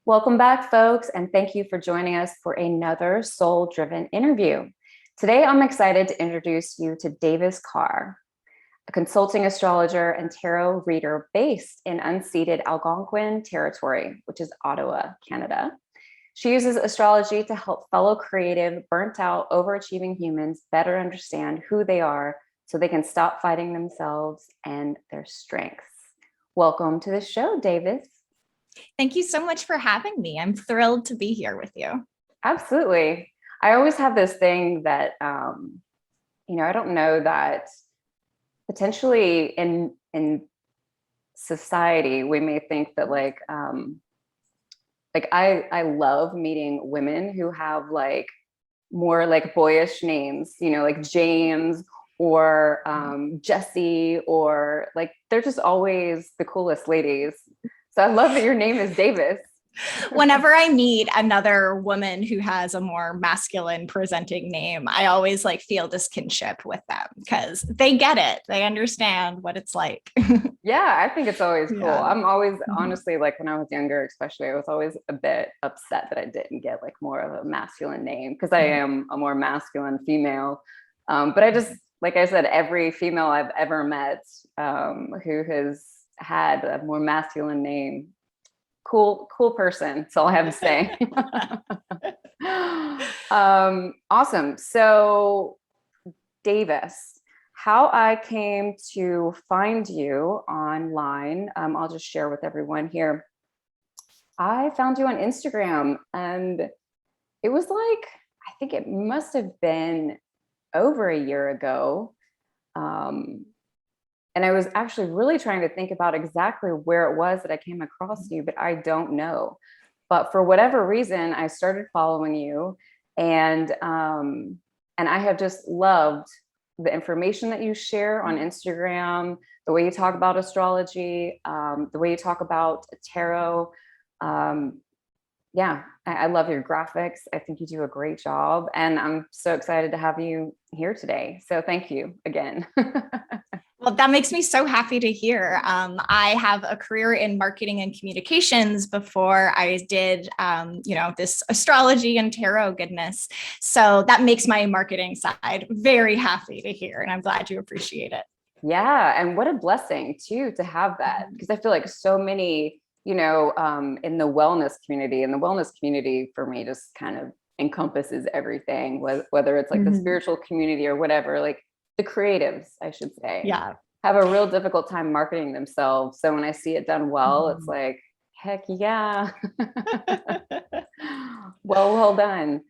Welcome back, folks, and thank you for joining us for another soul-driven interview. Today, I'm excited to introduce you to Davis Carr, a consulting astrologer and tarot reader based in unceded Algonquin territory, which is Ottawa, Canada. She uses astrology to help fellow creative, burnt-out, overachieving humans better understand who they are so they can stop fighting themselves and their strengths. Welcome to the show, Davis. Thank you so much for having me. I'm thrilled to be here with you. Absolutely. I always have this thing that, I don't know that potentially in society, we may think that I love meeting women who have more boyish names, like James or Jesse, or they're just always the coolest ladies. So I love that your name is Davis. Whenever I meet another woman who has a more masculine presenting name, I always feel this kinship with them because they get it. They understand what it's like. Yeah, I think it's always cool. Yeah. I'm always, honestly, when I was younger, especially, I was always a bit upset that I didn't get more of a masculine name because I am a more masculine female. But I just, like I said, every female I've ever met who has had a more masculine name, cool person. That's all I have to say. Awesome. So Davis, how I came to find you online, I'll just share with everyone here. I found you on Instagram, and it was I think it must have been over a year ago. And I was actually really trying to think about exactly where it was that I came across you, but I don't know. But for whatever reason, I started following you, and I have just loved the information that you share on Instagram, the way you talk about astrology, the way you talk about tarot. Yeah, I love your graphics. I think you do a great job, and I'm so excited to have you here today. So thank you again. Well, that makes me so happy to hear. I have a career in marketing and communications before I did, this astrology and tarot goodness. So that makes my marketing side very happy to hear, and I'm glad you appreciate it. Yeah, and what a blessing too to have that, because I feel like so many, in the wellness community, and the wellness community for me just kind of encompasses everything, whether it's the spiritual community or whatever, the creatives, I should say, have a real difficult time marketing themselves. So when I see it done well, it's heck yeah. well done.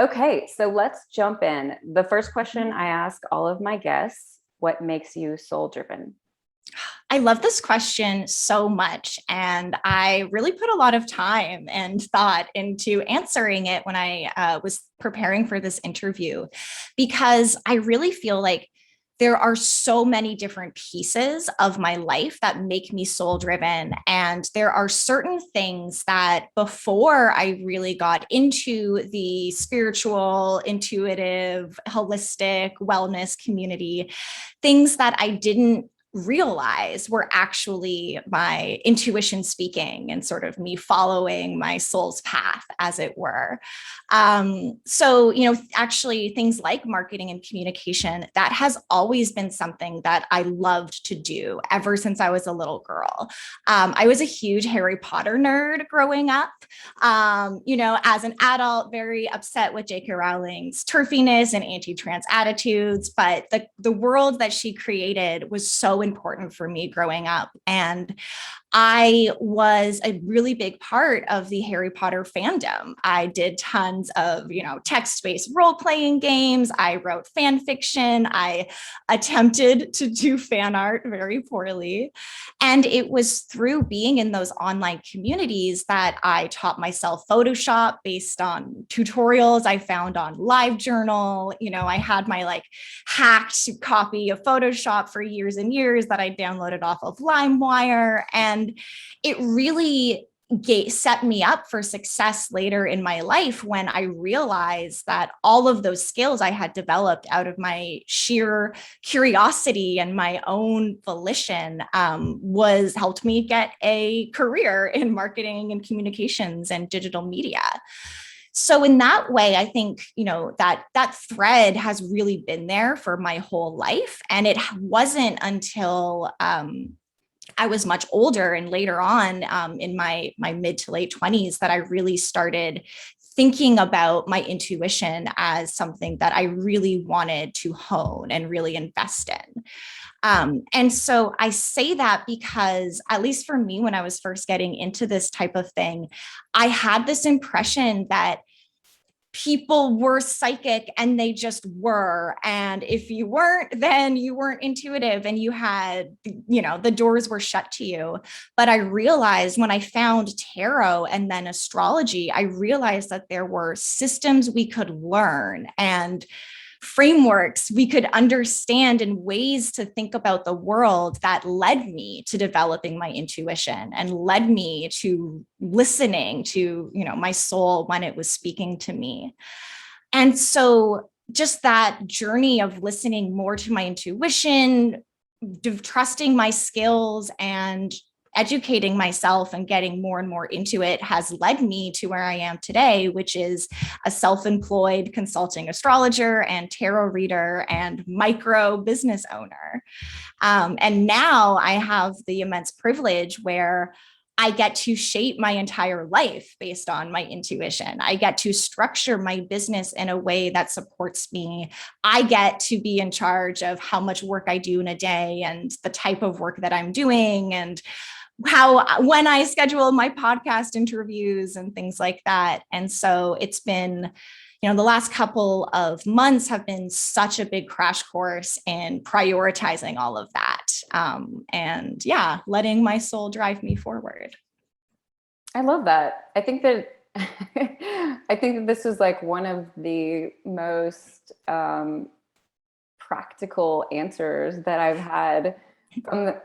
Okay, so let's jump in. The first question I ask all of my guests: what makes you soul driven? I love this question so much, and I really put a lot of time and thought into answering it when I was preparing for this interview, because I really feel like there are so many different pieces of my life that make me soul driven. And there are certain things that before I really got into the spiritual, intuitive, holistic wellness community, things that I didn't realize were actually my intuition speaking and sort of me following my soul's path, as it were. Actually things like marketing and communication, that has always been something that I loved to do ever since I was a little girl. I was a huge Harry Potter nerd growing up. As an adult, very upset with J.K. Rowling's turfiness and anti-trans attitudes, but the world that she created was so important for me growing up. And I was a really big part of the Harry Potter fandom. I did tons of, text-based role-playing games. I wrote fan fiction. I attempted to do fan art very poorly. And it was through being in those online communities that I taught myself Photoshop based on tutorials I found on LiveJournal. I had my hacked copy of Photoshop for years and years that I downloaded off of LimeWire. And it really set me up for success later in my life when I realized that all of those skills I had developed out of my sheer curiosity and my own volition was helped me get a career in marketing and communications and digital media. So in that way, I think, that thread has really been there for my whole life. And it wasn't until I was much older and later on in my mid to late 20s that I really started thinking about my intuition as something that I really wanted to hone and really invest in. And so I say that because, at least for me, when I was first getting into this type of thing, I had this impression that people were psychic and they just were. And if you weren't, then you weren't intuitive and you had, the doors were shut to you. But I realized when I found tarot and then astrology, I realized that there were systems we could learn and frameworks we could understand and ways to think about the world that led me to developing my intuition and led me to listening to, my soul when it was speaking to me. And so just that journey of listening more to my intuition, trusting my skills and educating myself and getting more and more into it has led me to where I am today, which is a self-employed consulting astrologer and tarot reader and micro business owner. And now I have the immense privilege where I get to shape my entire life based on my intuition. I get to structure my business in a way that supports me. I get to be in charge of how much work I do in a day and the type of work that I'm doing and when I schedule my podcast interviews and things like that. And so it's been, the last couple of months have been such a big crash course in prioritizing all of that. Letting my soul drive me forward. I love that. I think that this is like one of the most practical answers that I've had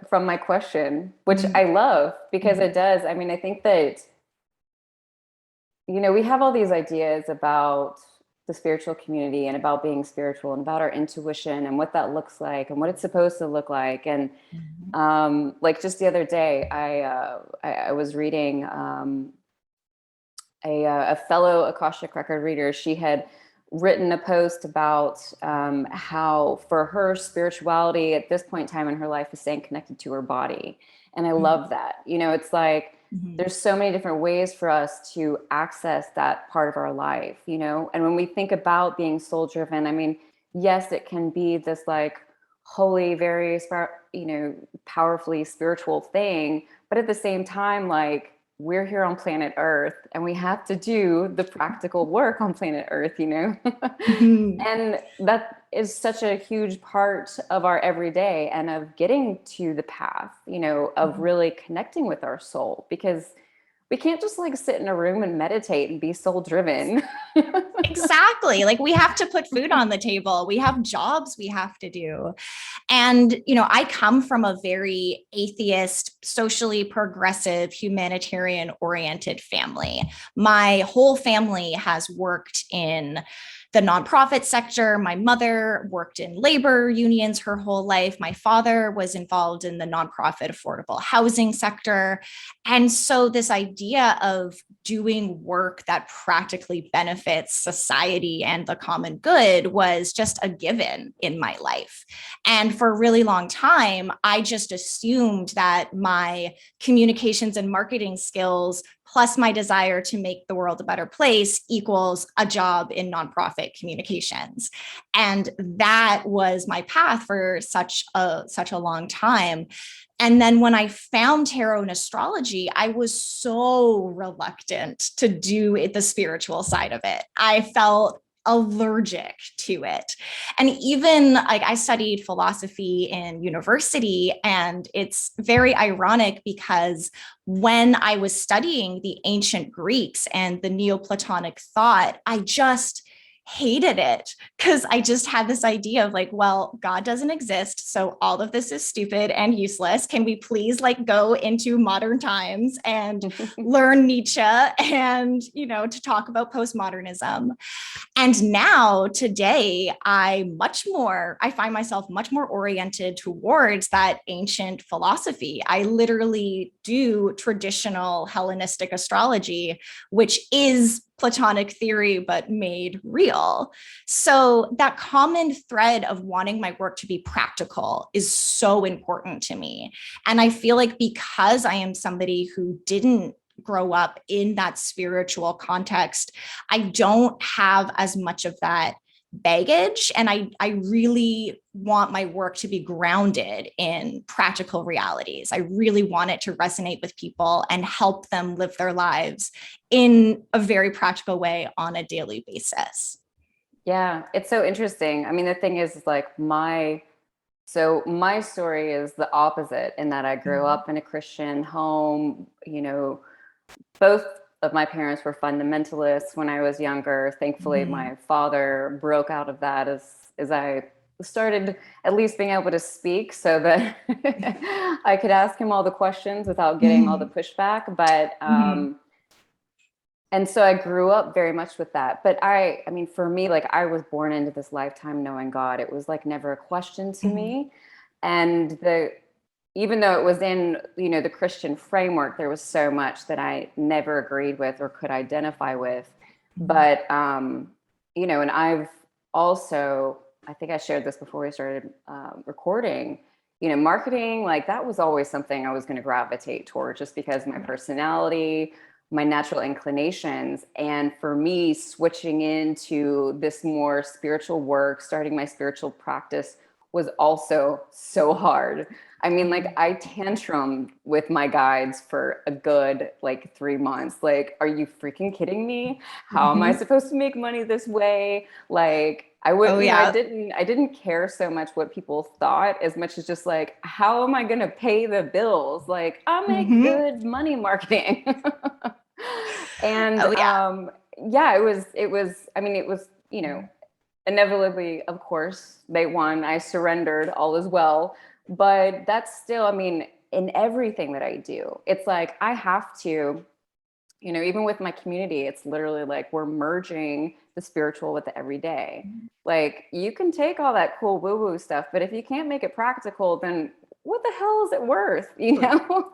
from my question, which I love because it does. I mean, I think that, we have all these ideas about the spiritual community and about being spiritual and about our intuition and what that looks like and what it's supposed to look like. And like just the other day, I was reading a fellow Akashic record reader. She had written a post about how for her spirituality at this point in time in her life is staying connected to her body. And I love that. It's like there's so many different ways for us to access that part of our life, and when we think about being soul driven, I mean, yes, it can be this like holy, very, powerfully spiritual thing. But at the same time, like, we're here on planet Earth and we have to do the practical work on planet Earth, and that is such a huge part of our everyday and of getting to the path, of really connecting with our soul, because we can't just like sit in a room and meditate and be soul driven. Exactly. Like we have to put food on the table. We have jobs we have to do. And, I come from a very atheist, socially progressive, humanitarian oriented family. My whole family has worked in the nonprofit sector. My mother worked in labor unions her whole life. My father was involved in the nonprofit affordable housing sector. And so this idea of doing work that practically benefits society and the common good was just a given in my life. And for a really long time, I just assumed that my communications and marketing skills plus my desire to make the world a better place equals a job in nonprofit communications. And that was my path for such a long time. And then when I found tarot and astrology, I was so reluctant to do the spiritual side of it. I felt allergic to it. And even like I studied philosophy in university, and it's very ironic because when I was studying the ancient Greeks and the Neoplatonic thought, I just hated it because I just had this idea of like, well, God doesn't exist. So all of this is stupid and useless. Can we please like go into modern times and learn Nietzsche and, to talk about postmodernism? And now today, I find myself much more oriented towards that ancient philosophy. I literally do traditional Hellenistic astrology, which is Platonic theory, but made real. So that common thread of wanting my work to be practical is so important to me. And I feel like because I am somebody who didn't grow up in that spiritual context, I don't have as much of that baggage. And I really want my work to be grounded in practical realities. I really want it to resonate with people and help them live their lives in a very practical way on a daily basis. Yeah, it's so interesting. I mean, the thing is like my story is the opposite in that I grew up in a Christian home. Both of my parents were fundamentalists when I was younger. Thankfully, my father broke out of that as I started at least being able to speak so that I could ask him all the questions without getting all the pushback. But and so I grew up very much with that. But I mean, for me, like I was born into this lifetime knowing God. It was like never a question to me. And even though it was in, the Christian framework, there was so much that I never agreed with or could identify with. But, and I've also, I think I shared this before we started recording, marketing, like that was always something I was going to gravitate toward just because of my personality, my natural inclinations. And for me, switching into this more spiritual work, starting my spiritual practice was also so hard. I mean, like I tantrumed with my guides for a good 3 months. Like, are you freaking kidding me? How am I supposed to make money this way? Like I wouldn't, I didn't care so much what people thought as much as just like, how am I going to pay the bills? Like I'll make good money marketing. And it was, inevitably, of course, they won. I surrendered, all is well. But that's still, I mean, in everything that I do, it's like I have to, even with my community, it's literally like we're merging the spiritual with the everyday. Like you can take all that cool woo-woo stuff, but if you can't make it practical, then what the hell is it worth,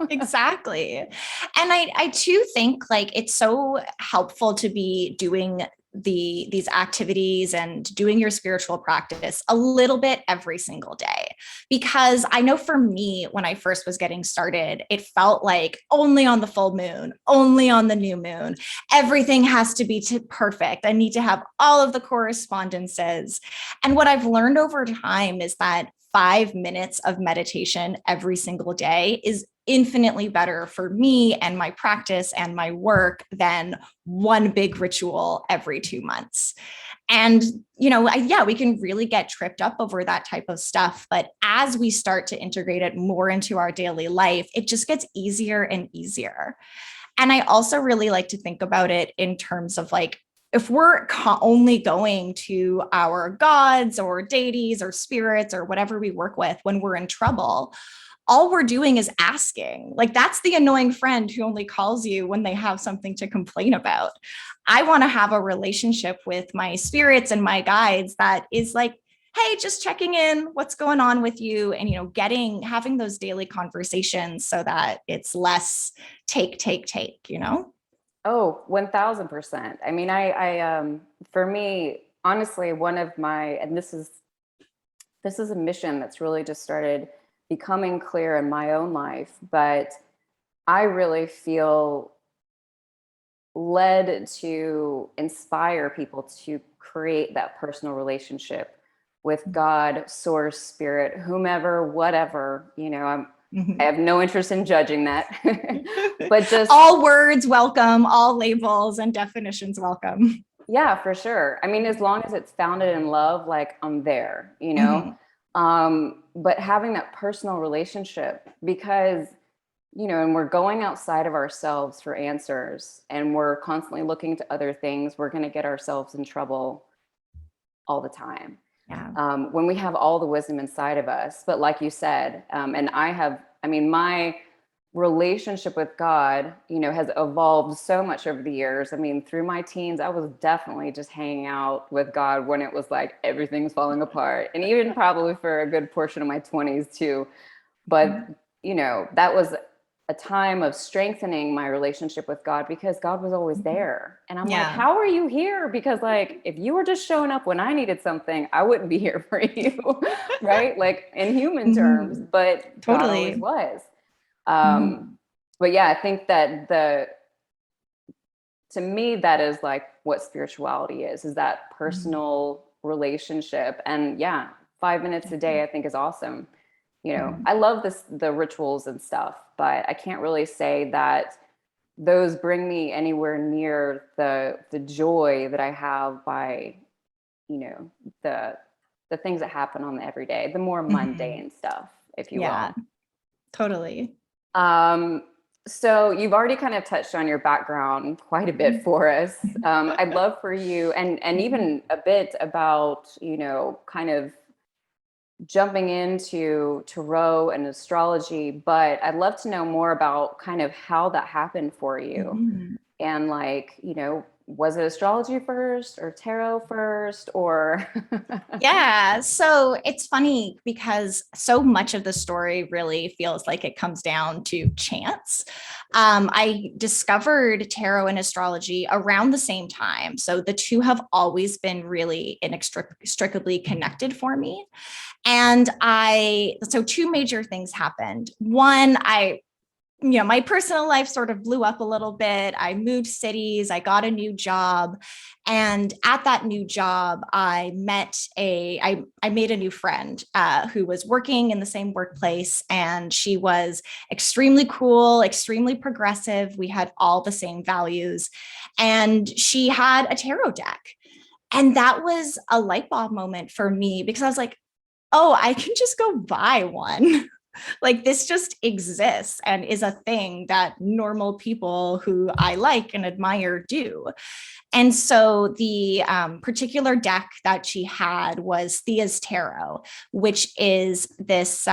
Exactly. And I too think like it's so helpful to be doing these activities and doing your spiritual practice a little bit every single day. Because I know for me, when I first was getting started, it felt like only on the full moon, only on the new moon, everything has to be perfect. I need to have all of the correspondences. And what I've learned over time is that 5 minutes of meditation every single day is infinitely better for me and my practice and my work than one big ritual every 2 months. And, we can really get tripped up over that type of stuff. But as we start to integrate it more into our daily life, it just gets easier and easier. And I also really like to think about it in terms of like, if we're only going to our gods or deities or spirits or whatever we work with when we're in trouble, all we're doing is asking. Like that's the annoying friend who only calls you when they have something to complain about. I want to have a relationship with my spirits and my guides that is like, hey, just checking in, what's going on with you? And, having those daily conversations so that it's less take. Oh, 1000%. I mean, for me, honestly, one of my, and this is a mission that's really just started becoming clear in my own life, but I really feel led to inspire people to create that personal relationship with God, source, spirit, whomever, whatever, I have no interest in judging that, but just all words welcome, all labels and definitions welcome. Yeah, for sure. I mean, as long as it's founded in love, like I'm there, but having that personal relationship because, and we're going outside of ourselves for answers and we're constantly looking to other things, we're going to get ourselves in trouble all the time. Yeah. When we have all the wisdom inside of us. But like you said, and my relationship with God, has evolved so much over the years. I mean, through my teens, I was definitely just hanging out with God when it was like everything's falling apart. And even probably for a good portion of my 20s too. But, that was a time of strengthening my relationship with God because God was always there. And I'm like, how are you here? Because like, if you were just showing up when I needed something, I wouldn't be here for you. Right? Like in human terms, but God always was. But yeah, I think that to me, that is like what spirituality is that personal relationship. And yeah, 5 minutes a day, I think is awesome. I love the rituals and stuff, but I can't really say that those bring me anywhere near the joy that I have by, the things that happen on the everyday, the more mundane stuff, if you will. Totally. So you've already kind of touched on your background quite a bit for us. I'd love for you and even a bit about, kind of jumping into tarot and astrology, but I'd love to know more about kind of how that happened for you. And like, was it astrology first or tarot first or? Yeah. So it's funny because so much of the story really feels like it comes down to chance. I discovered tarot and astrology around the same time. So the two have always been really inextricably connected for me. And so two major things happened. One, my personal life sort of blew up a little bit. I moved cities, I got a new job. And at that new job, I made a new friend who was working in the same workplace. And she was extremely cool, extremely progressive. We had all the same values. And she had a tarot deck. And that was a light bulb moment for me because I was like, oh, I can just go buy one. Like this just exists and is a thing that normal people who I like and admire do. And so the particular deck that she had was Thea's Tarot, which is this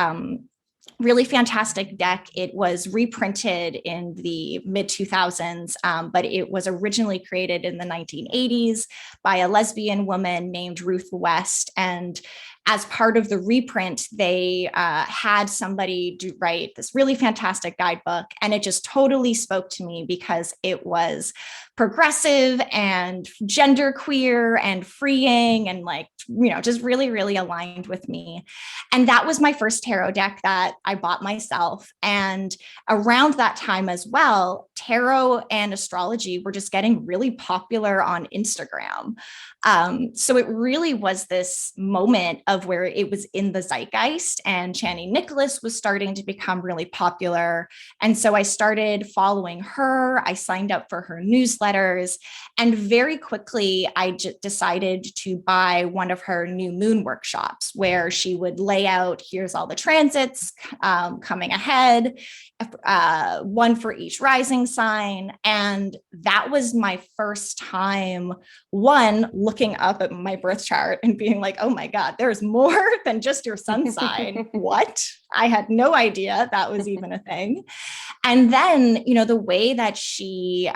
really fantastic deck. It was reprinted in the mid 2000s, but it was originally created in the 1980s by a lesbian woman named Ruth West. And as part of the reprint, they had somebody write this really fantastic guidebook. And it just totally spoke to me because it was progressive and genderqueer and freeing and just really, really aligned with me. And that was my first tarot deck that I bought myself. And around that time as well, tarot and astrology were just getting really popular on Instagram. So it really was this moment of where it was in the zeitgeist and Chani Nicholas was starting to become really popular. And so I started following her. I signed up for her newsletters. And very quickly, I decided to buy one of her new moon workshops where she would lay out, here's all the transits coming ahead, one for each rising sign. And that was my first time, one, looking up at my birth chart and being like, oh my God, there's more than just your sun sign. What? I had no idea that was even a thing. And then, the way that she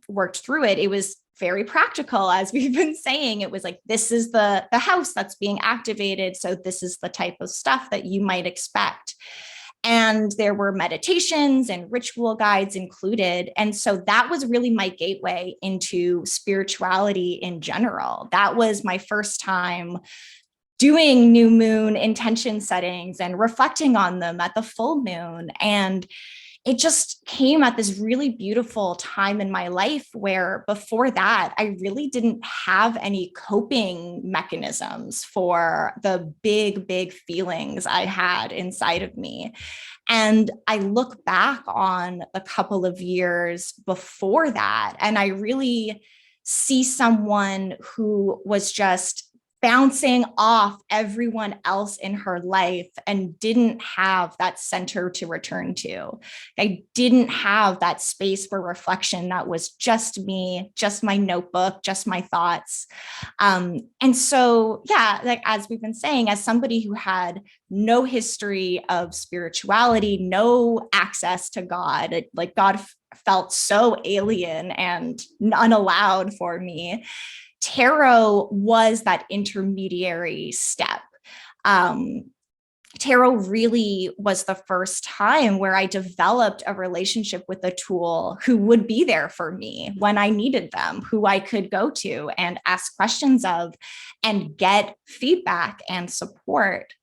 worked through it, it was very practical. As we've been saying, it was like, this is the house that's being activated. So this is the type of stuff that you might expect. And there were meditations and ritual guides included. And so that was really my gateway into spirituality in general. That was my first time doing new moon intention settings and reflecting on them at the full moon. And it just came at this really beautiful time in my life where before that, I really didn't have any coping mechanisms for the big, big feelings I had inside of me. And I look back on a couple of years before that, and I really see someone who was just bouncing off everyone else in her life and didn't have that center to return to. I didn't have that space for reflection that was just me, just my notebook, just my thoughts. And so, yeah, like as we've been saying, as somebody who had no history of spirituality, no access to God, like God felt so alien and unallowed for me. Tarot was that intermediary step. Tarot really was the first time where I developed a relationship with a tool who would be there for me when I needed them, who I could go to and ask questions of and get feedback and support.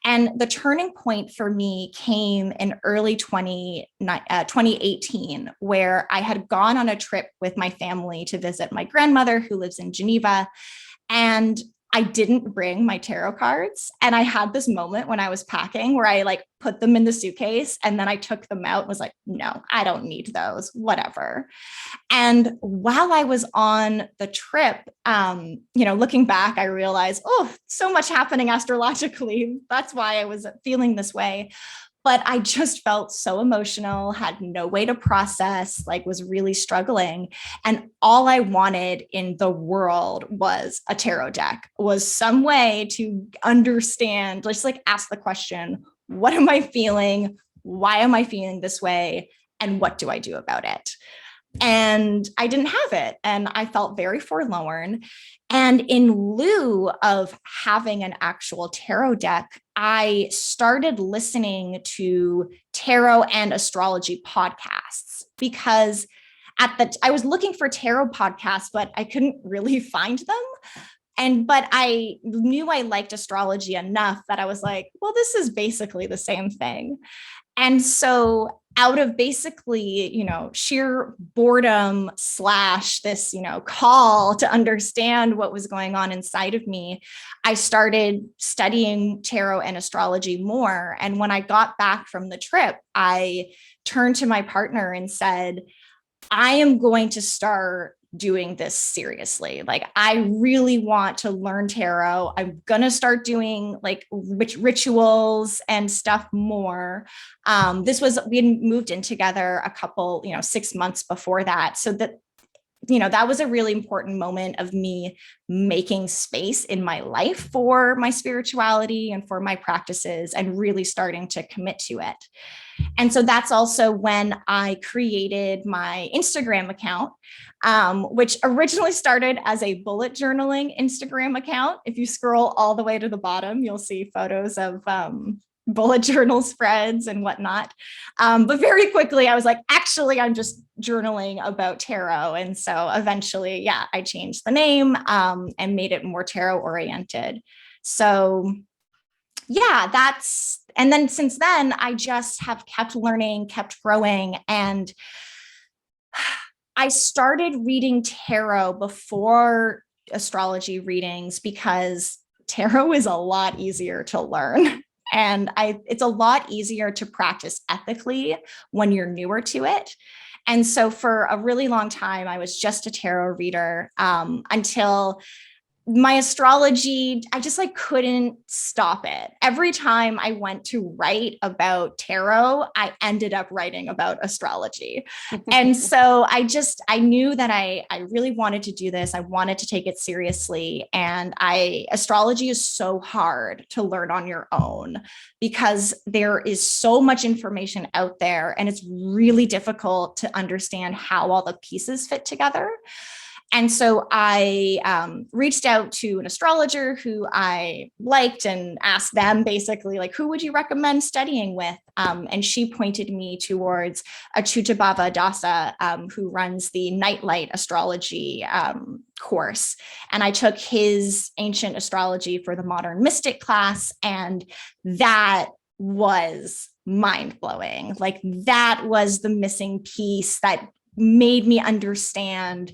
And the turning point for me came in early 2018, where I had gone on a trip with my family to visit my grandmother who lives in Geneva. And I didn't bring my tarot cards. And I had this moment when I was packing where I like put them in the suitcase and then I took them out and was like, no, I don't need those, whatever. And while I was on the trip, looking back, I realized, oh, so much happening astrologically. That's why I was feeling this way. But I just felt so emotional, had no way to process, like was really struggling. And all I wanted in the world was a tarot deck, was some way to understand, just like ask the question, what am I feeling? Why am I feeling this way? And what do I do about it? And I didn't have it. And I felt very forlorn. And in lieu of having an actual tarot deck, I started listening to tarot and astrology podcasts because I was looking for tarot podcasts, but I couldn't really find them. But I knew I liked astrology enough that I was like, well, this is basically the same thing. And so out of basically, sheer boredom / this, call to understand what was going on inside of me, I started studying tarot and astrology more. And when I got back from the trip, I turned to my partner and said, I am going to start doing this seriously. Like, I really want to learn tarot. I'm going to start doing like rituals and stuff more. We had moved in together a couple, 6 months before that. So that was a really important moment of me making space in my life for my spirituality and for my practices and really starting to commit to it. And so that's also when I created my Instagram account, which originally started as a bullet journaling Instagram account. If you scroll all the way to the bottom, you'll see photos of bullet journal spreads and whatnot. But very quickly, I was like, actually, I'm just journaling about tarot. And so eventually, I changed the name and made it more tarot oriented. So and then since then, I just have kept learning, kept growing. And I started reading tarot before astrology readings because tarot is a lot easier to learn. And it's a lot easier to practice ethically when you're newer to it. And so for a really long time, I was just a tarot reader until my astrology, I just couldn't stop it. Every time I went to write about tarot, I ended up writing about astrology. And so I knew that I really wanted to do this. I wanted to take it seriously. And astrology is so hard to learn on your own because there is so much information out there and it's really difficult to understand how all the pieces fit together. And so I reached out to an astrologer who I liked and asked them basically, who would you recommend studying with? And she pointed me towards Achutabhava Dasa, who runs the Nightlight Astrology course. And I took his Ancient Astrology for the Modern Mystic class. And that was mind-blowing. That was the missing piece that made me understand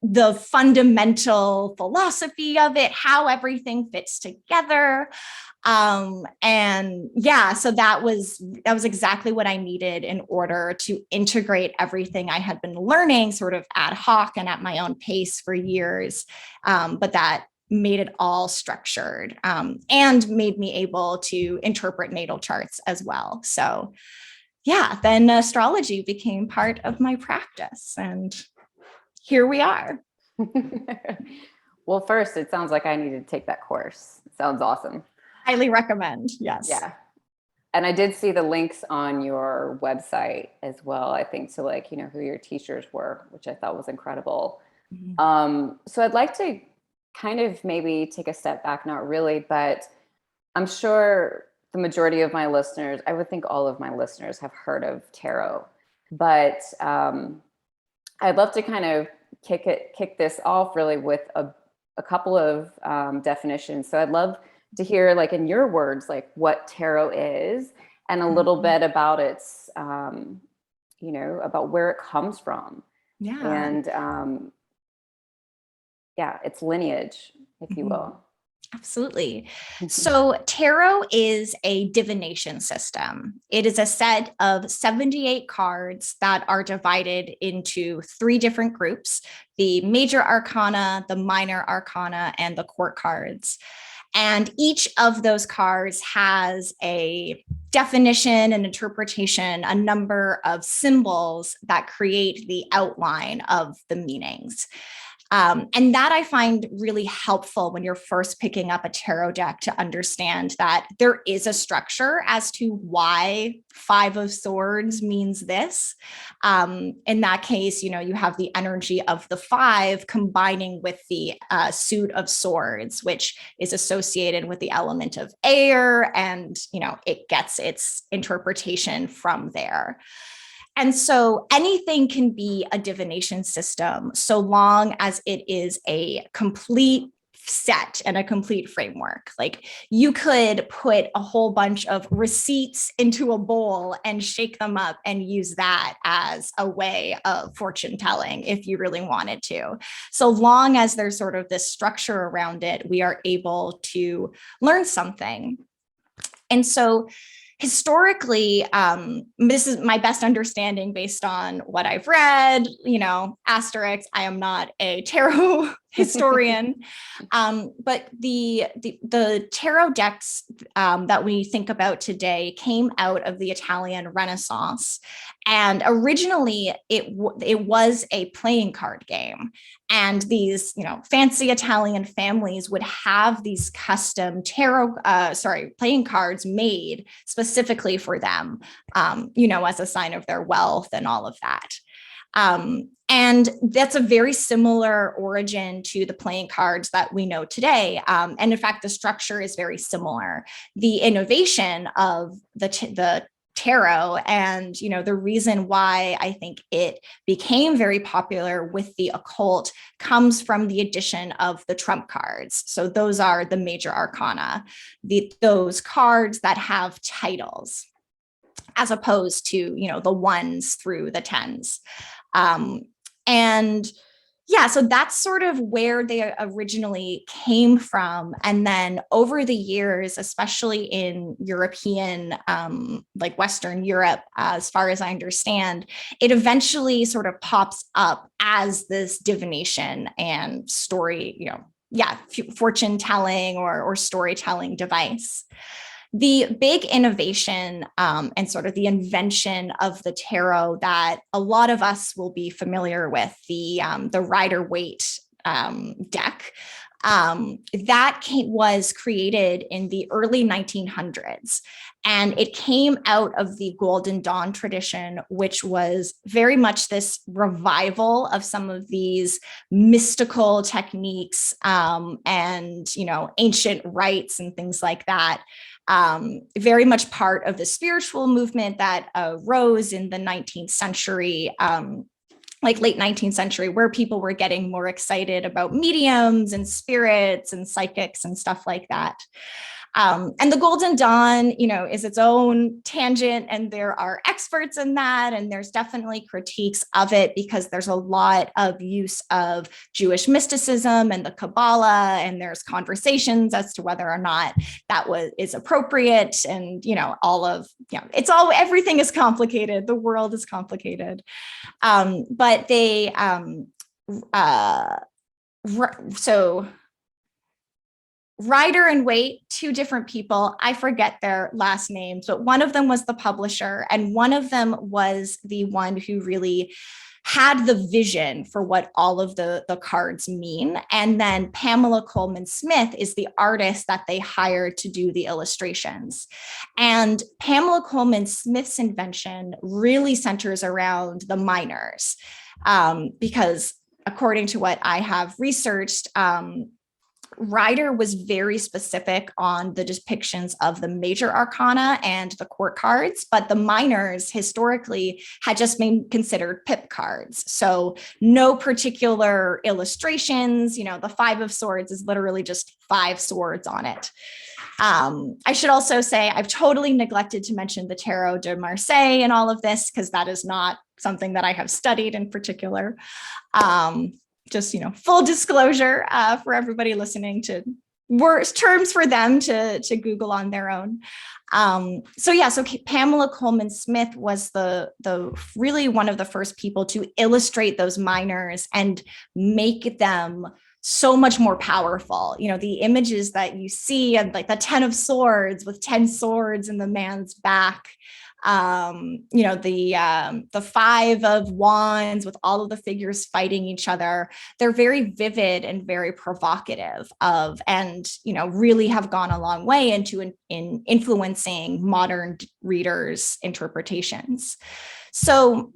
the fundamental philosophy of it, how everything fits together. So that was exactly what I needed in order to integrate everything I had been learning sort of ad hoc and at my own pace for years. But that made it all structured, and made me able to interpret natal charts as well. So yeah, then astrology became part of my practice, and here we are. Well, first, it sounds like I need to take that course. It sounds awesome. Highly recommend. Yes. Yeah. And I did see the links on your website as well, I think, to like, who your teachers were, which I thought was incredible. So I'd like to kind of maybe take a step back, not really, but I'm sure the majority of my listeners, I would think all of my listeners have heard of tarot, but I'd love to kind of kick this off really with a couple of definitions. So I'd love to hear, like, in your words, like what tarot is, and a little bit about its, about where it comes from. Yeah. And its lineage, if you will. Absolutely. So tarot is a divination system. It is a set of 78 cards that are divided into 3 different groups: the major arcana, the minor arcana, and the court cards. And each of those cards has a definition and interpretation, a number of symbols that create the outline of the meanings. And that I find really helpful when you're first picking up a tarot deck, to understand that there is a structure as to why 5 of Swords means this. In that case, you have the energy of the 5 combining with the suit of swords, which is associated with the element of air, and it gets its interpretation from there. And so anything can be a divination system, so long as it is a complete set and a complete framework. Like, you could put a whole bunch of receipts into a bowl and shake them up and use that as a way of fortune telling if you really wanted to. So long as there's sort of this structure around it, we are able to learn something. And so historically, this is my best understanding based on what I've read, asterisk, I am not a tarot historian, but the tarot decks that we think about today came out of the Italian Renaissance. And originally it was a playing card game. And these, fancy Italian families would have these custom playing cards made specifically for them, as a sign of their wealth and all of that. And that's a very similar origin to the playing cards that we know today. And in fact, the structure is very similar. The innovation of the tarot, and the reason why I think it became very popular with the occult, comes from the addition of the trump cards. So those are the major arcana, those cards that have titles, as opposed to the 1s through the 10s. And yeah, so that's sort of where they originally came from. And then over the years, especially in European, like Western Europe, as far as I understand, it eventually sort of pops up as this divination and story, fortune telling or storytelling device. The big innovation and sort of the invention of the tarot that a lot of us will be familiar with, the Rider-Waite deck, that was created in the early 1900s. And it came out of the Golden Dawn tradition, which was very much this revival of some of these mystical techniques and, ancient rites and things like that. Very much part of the spiritual movement that rose in the 19th century, like late 19th century, where people were getting more excited about mediums and spirits and psychics and stuff like that. And the Golden Dawn, is its own tangent, and there are experts in that, and there's definitely critiques of it because there's a lot of use of Jewish mysticism and the Kabbalah, and there's conversations as to whether or not that is appropriate, and everything is complicated. The world is complicated, but they so. Rider and Waite, two different people. I forget their last names, but one of them was the publisher and one of them was the one who really had the vision for what all of the cards mean. And then Pamela Coleman Smith is the artist that they hired to do the illustrations. And Pamela Coleman Smith's invention really centers around the minors, because according to what I have researched, Ryder was very specific on the depictions of the major arcana and the court cards, but the minors historically had just been considered pip cards. So no particular illustrations, the 5 of swords is literally just 5 swords on it. I should also say I've totally neglected to mention the Tarot de Marseille in all of this, because that is not something that I have studied in particular. Just, full disclosure for everybody listening, to worse terms for them to Google on their own. So Pamela Coleman Smith was the really one of the first people to illustrate those minors and make them so much more powerful. The images that you see, and like the 10 of swords with 10 swords in the man's back, the 5 of wands with all of the figures fighting each other. They're very vivid and very provocative and really have gone a long way in influencing modern readers' interpretations. So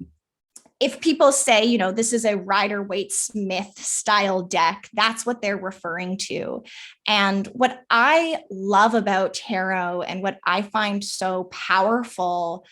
if people say, this is a Rider-Waite Smith style deck, that's what they're referring to. And what I love about tarot and what I find so powerful,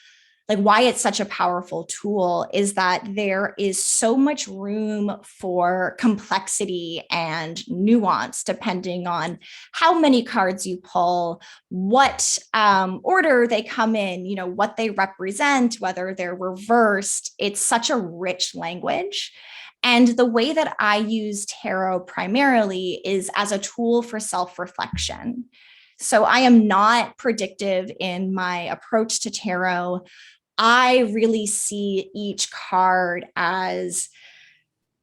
like why it's such a powerful tool, is that there is so much room for complexity and nuance depending on how many cards you pull, what order they come in, what they represent, whether they're reversed. It's such a rich language. And the way that I use tarot primarily is as a tool for self-reflection. So I am not predictive in my approach to tarot. I really see each card as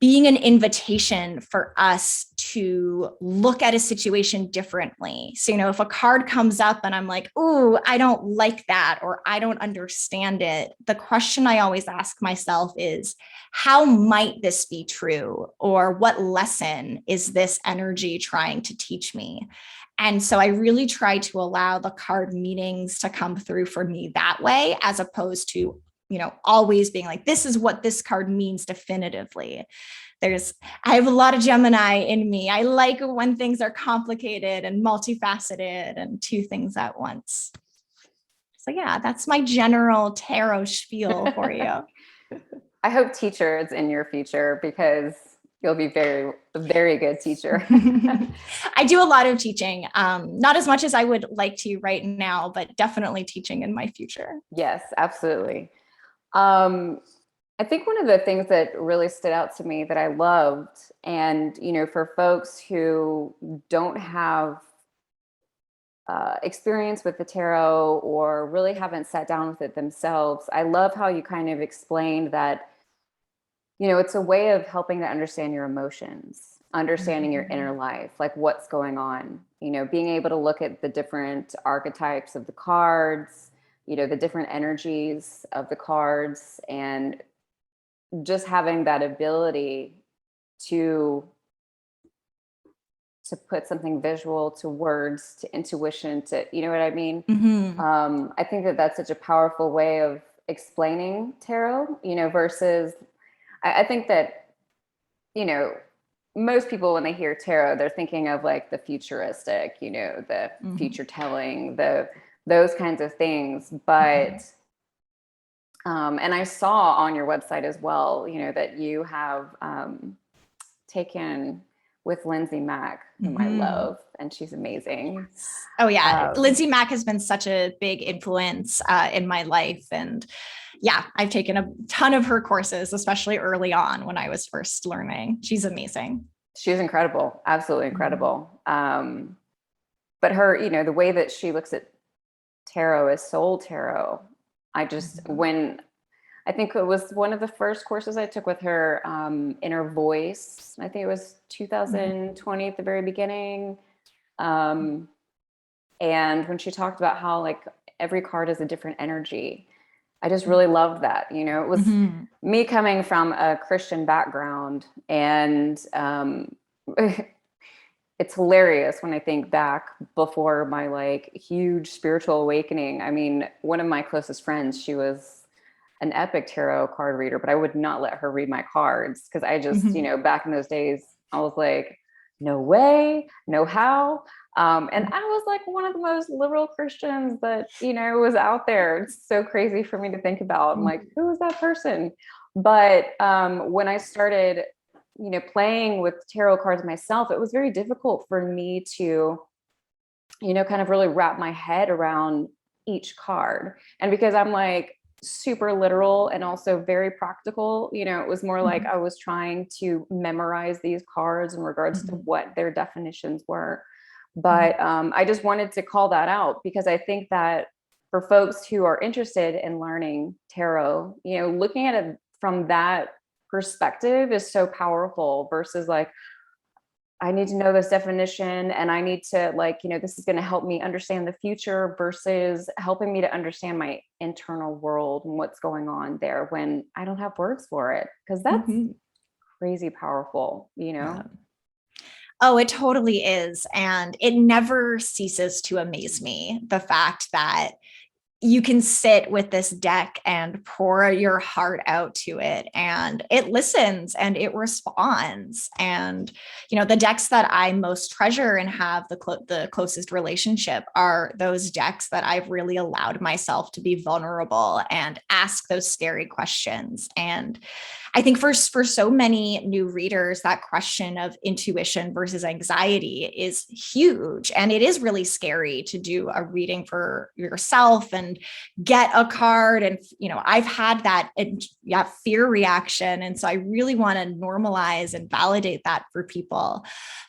being an invitation for us to look at a situation differently. So, if a card comes up and I'm like, "Ooh, I don't like that," or "I don't understand it," the question I always ask myself is, how might this be true? Or what lesson is this energy trying to teach me? And so I really try to allow the card meanings to come through for me that way, as opposed to, always being like, this is what this card means definitively. I have a lot of Gemini in me. I like when things are complicated and multifaceted and 2 things at once. So yeah, that's my general tarot spiel for you. I hope teacher is in your future, because you'll be a very good teacher. I do a lot of teaching, not as much as I would like to right now, but definitely teaching in my future. Yes, absolutely. I think one of the things that really stood out to me that I loved, and, for folks who don't have experience with the tarot or really haven't sat down with it themselves, I love how you kind of explained that, it's a way of helping to understand your emotions, understanding your inner life, like what's going on, being able to look at the different archetypes of the cards, the different energies of the cards, and just having that ability to put something visual to words, to intuition, to, what I mean? I think that that's such a powerful way of explaining tarot, versus I think that, most people, when they hear tarot, they're thinking of like the futuristic, the future telling, those kinds of things. But, and I saw on your website as well, that you have taken with Lindsay Mack, whom I love, and she's amazing. Oh yeah. Lindsay Mack has been such a big influence in my life. And yeah, I've taken a ton of her courses, especially early on when I was first learning. She's amazing. She's incredible. Absolutely incredible. But her, the way that she looks at tarot is soul tarot. I think it was one of the first courses I took with her, Inner Voice. I think it was 2020 at the very beginning. And when she talked about how like every card is a different energy, I just really loved that. You know, it was me coming from a Christian background, and it's hilarious when I think back before my like huge spiritual awakening. I mean, one of my closest friends, she was an epic tarot card reader, but I would not let her read my cards because I just, you know, back in those days, I was like, no way, no how. And I was like one of the most liberal Christians that, you know, was out there. It's so crazy for me to think about. I'm like, who is that person? But when I started, you know, playing with tarot cards myself, it was very difficult for me to, you know, kind of really wrap my head around each card. And because I'm like super literal and also very practical, you know, it was more like I was trying to memorize these cards in regards to what their definitions were. But I just wanted to call that out because I think that for folks who are interested in learning tarot, you know, looking at it from that perspective is so powerful versus like, I need to know this definition and I need to like, you know, this is going to help me understand the future versus helping me to understand my internal world and what's going on there when I don't have words for it. Because that's crazy powerful, you know? Yeah. Oh, it totally is. And it never ceases to amaze me, the fact that you can sit with this deck and pour your heart out to it and it listens and it responds. And, you know, the decks that I most treasure and have the closest relationship are those decks that I've really allowed myself to be vulnerable and ask those scary questions. And I think for so many new readers, that question of intuition versus anxiety is huge. And it is really scary to do a reading for yourself and get a card. And, you know, I've had that fear reaction. And so I really want to normalize and validate that for people.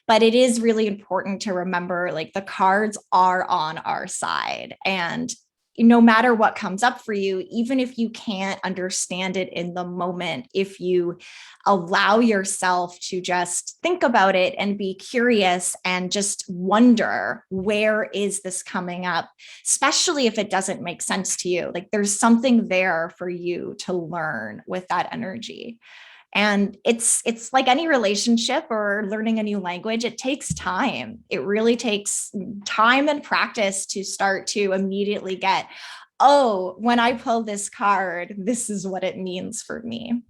But it is really important to remember, like, the cards are on our side. And no matter what comes up for you, even if you can't understand it in the moment, if you allow yourself to just think about it and be curious and just wonder, where is this coming up? Especially if it doesn't make sense to you, like there's something there for you to learn with that energy. And it's like any relationship or learning a new language. It takes time. It really takes time and practice to start to immediately get, oh, when I pull this card, this is what it means for me.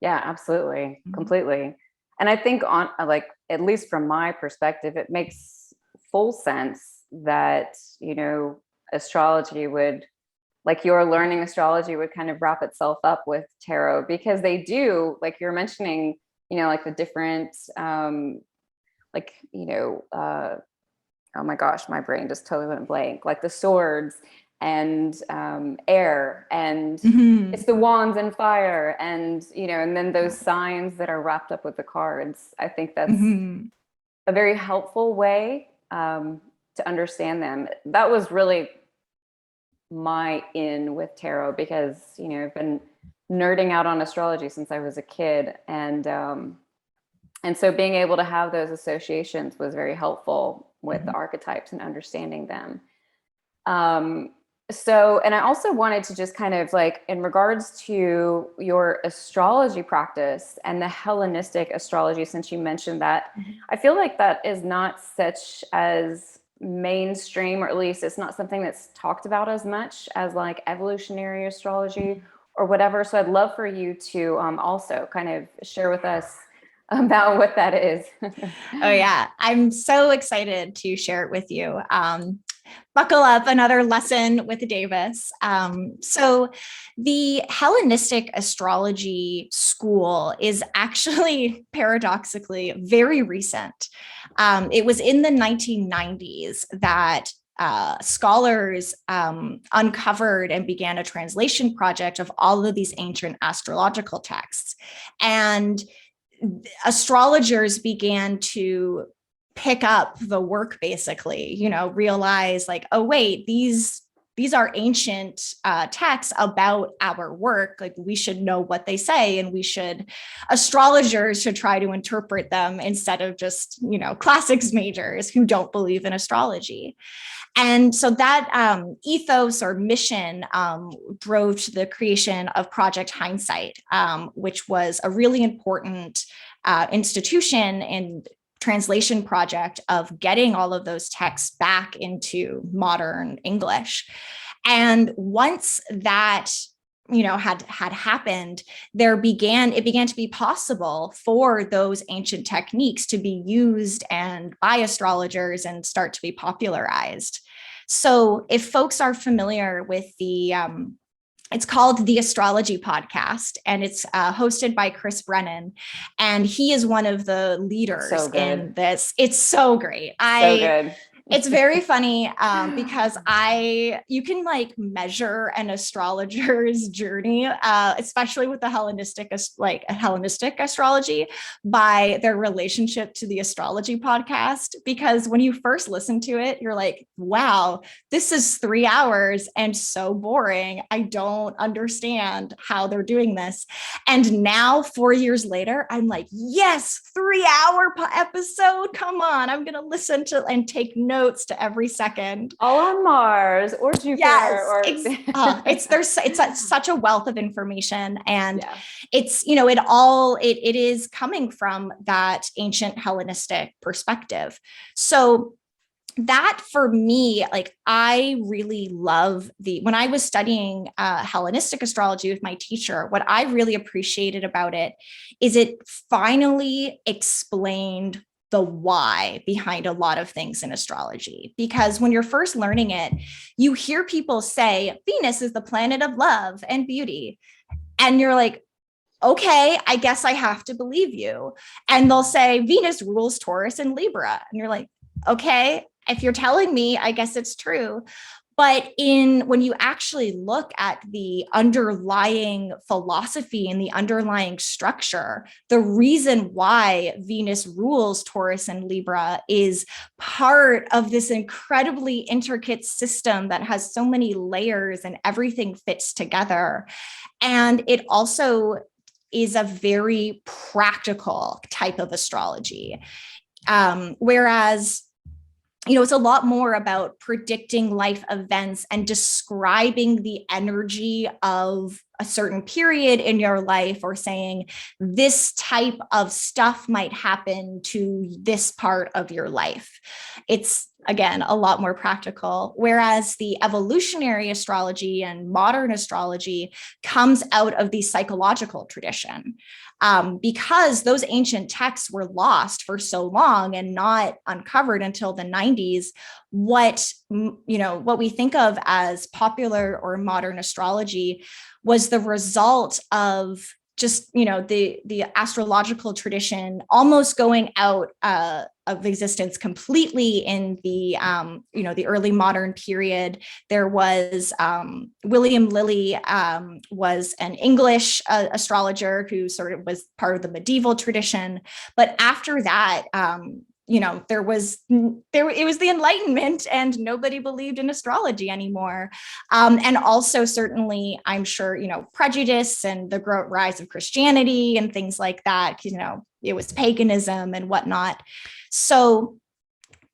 Yeah, absolutely. Completely. And I think on like, at least from my perspective, it makes full sense that, you know, astrology would, like your learning astrology would kind of wrap itself up with tarot because they do, like you're mentioning, you know, like the different, like, you know, oh my gosh, my brain just totally went blank, like the swords and air and it's the wands and fire and, you know, and then those signs that are wrapped up with the cards. I think that's a very helpful way to understand them. That was really my in with tarot because, you know, I've been nerding out on astrology since I was a kid. And so being able to have those associations was very helpful with the archetypes and understanding them. So, and I also wanted to just kind of like, in regards to your astrology practice and the Hellenistic astrology, since you mentioned that, I feel like that is not such as mainstream, or at least it's not something that's talked about as much as like evolutionary astrology or whatever. So I'd love for you to also kind of share with us about what that is. Oh yeah, I'm so excited to share it with you. Buckle up, another lesson with Davis. So the Hellenistic astrology school is actually paradoxically very recent. It was in the 1990s that scholars uncovered and began a translation project of all of these ancient astrological texts. And astrologers began to pick up the work, basically, you know, realize like, oh, wait, these these are ancient texts about our work. Like, we should know what they say, and astrologers should try to interpret them instead of just, classics majors who don't believe in astrology. And so that ethos or mission drove to the creation of Project Hindsight, which was a really important institution and translation project of getting all of those texts back into modern English. And once that had happened, it began to be possible for those ancient techniques to be used and by astrologers and start to be popularized. So if folks are familiar with it's called The Astrology Podcast, and it's hosted by Chris Brennan, and he is one of the leaders in this. It's so great. So good. It's very funny because you can like measure an astrologer's journey, especially with the Hellenistic astrology, by their relationship to the astrology podcast. Because when you first listen to it, you're like, wow, this is 3 hours and so boring. I don't understand how they're doing this. And now 4 years later, I'm like, yes, 3-hour episode. Come on, I'm going to listen to and take notes to every second. All on Mars or Jupiter. Yes, it's such a wealth of information, and it's it is coming from that ancient Hellenistic perspective. So that for me, like, I really love when I was studying Hellenistic astrology with my teacher, what I really appreciated about it is it finally explained the why behind a lot of things in astrology. Because when you're first learning it, you hear people say Venus is the planet of love and beauty. And you're like, okay, I guess I have to believe you. And they'll say Venus rules Taurus and Libra. And you're like, okay, if you're telling me, I guess it's true. But when you actually look at the underlying philosophy and the underlying structure, the reason why Venus rules Taurus and Libra is part of this incredibly intricate system that has so many layers and everything fits together. And it also is a very practical type of astrology. Whereas it's a lot more about predicting life events and describing the energy of a certain period in your life, or saying this type of stuff might happen to this part of your life. It's, again, a lot more practical. Whereas the evolutionary astrology and modern astrology comes out of the psychological tradition. Because those ancient texts were lost for so long and not uncovered until the 90s, what we think of as popular or modern astrology was the result of just, the astrological tradition almost going out of existence completely in the early modern period. There was William Lilly was an English astrologer who sort of was part of the medieval tradition. But after that, it was the Enlightenment, and nobody believed in astrology anymore. And also, certainly, I'm sure, prejudice and the rise of Christianity and things like that, it was paganism and whatnot. So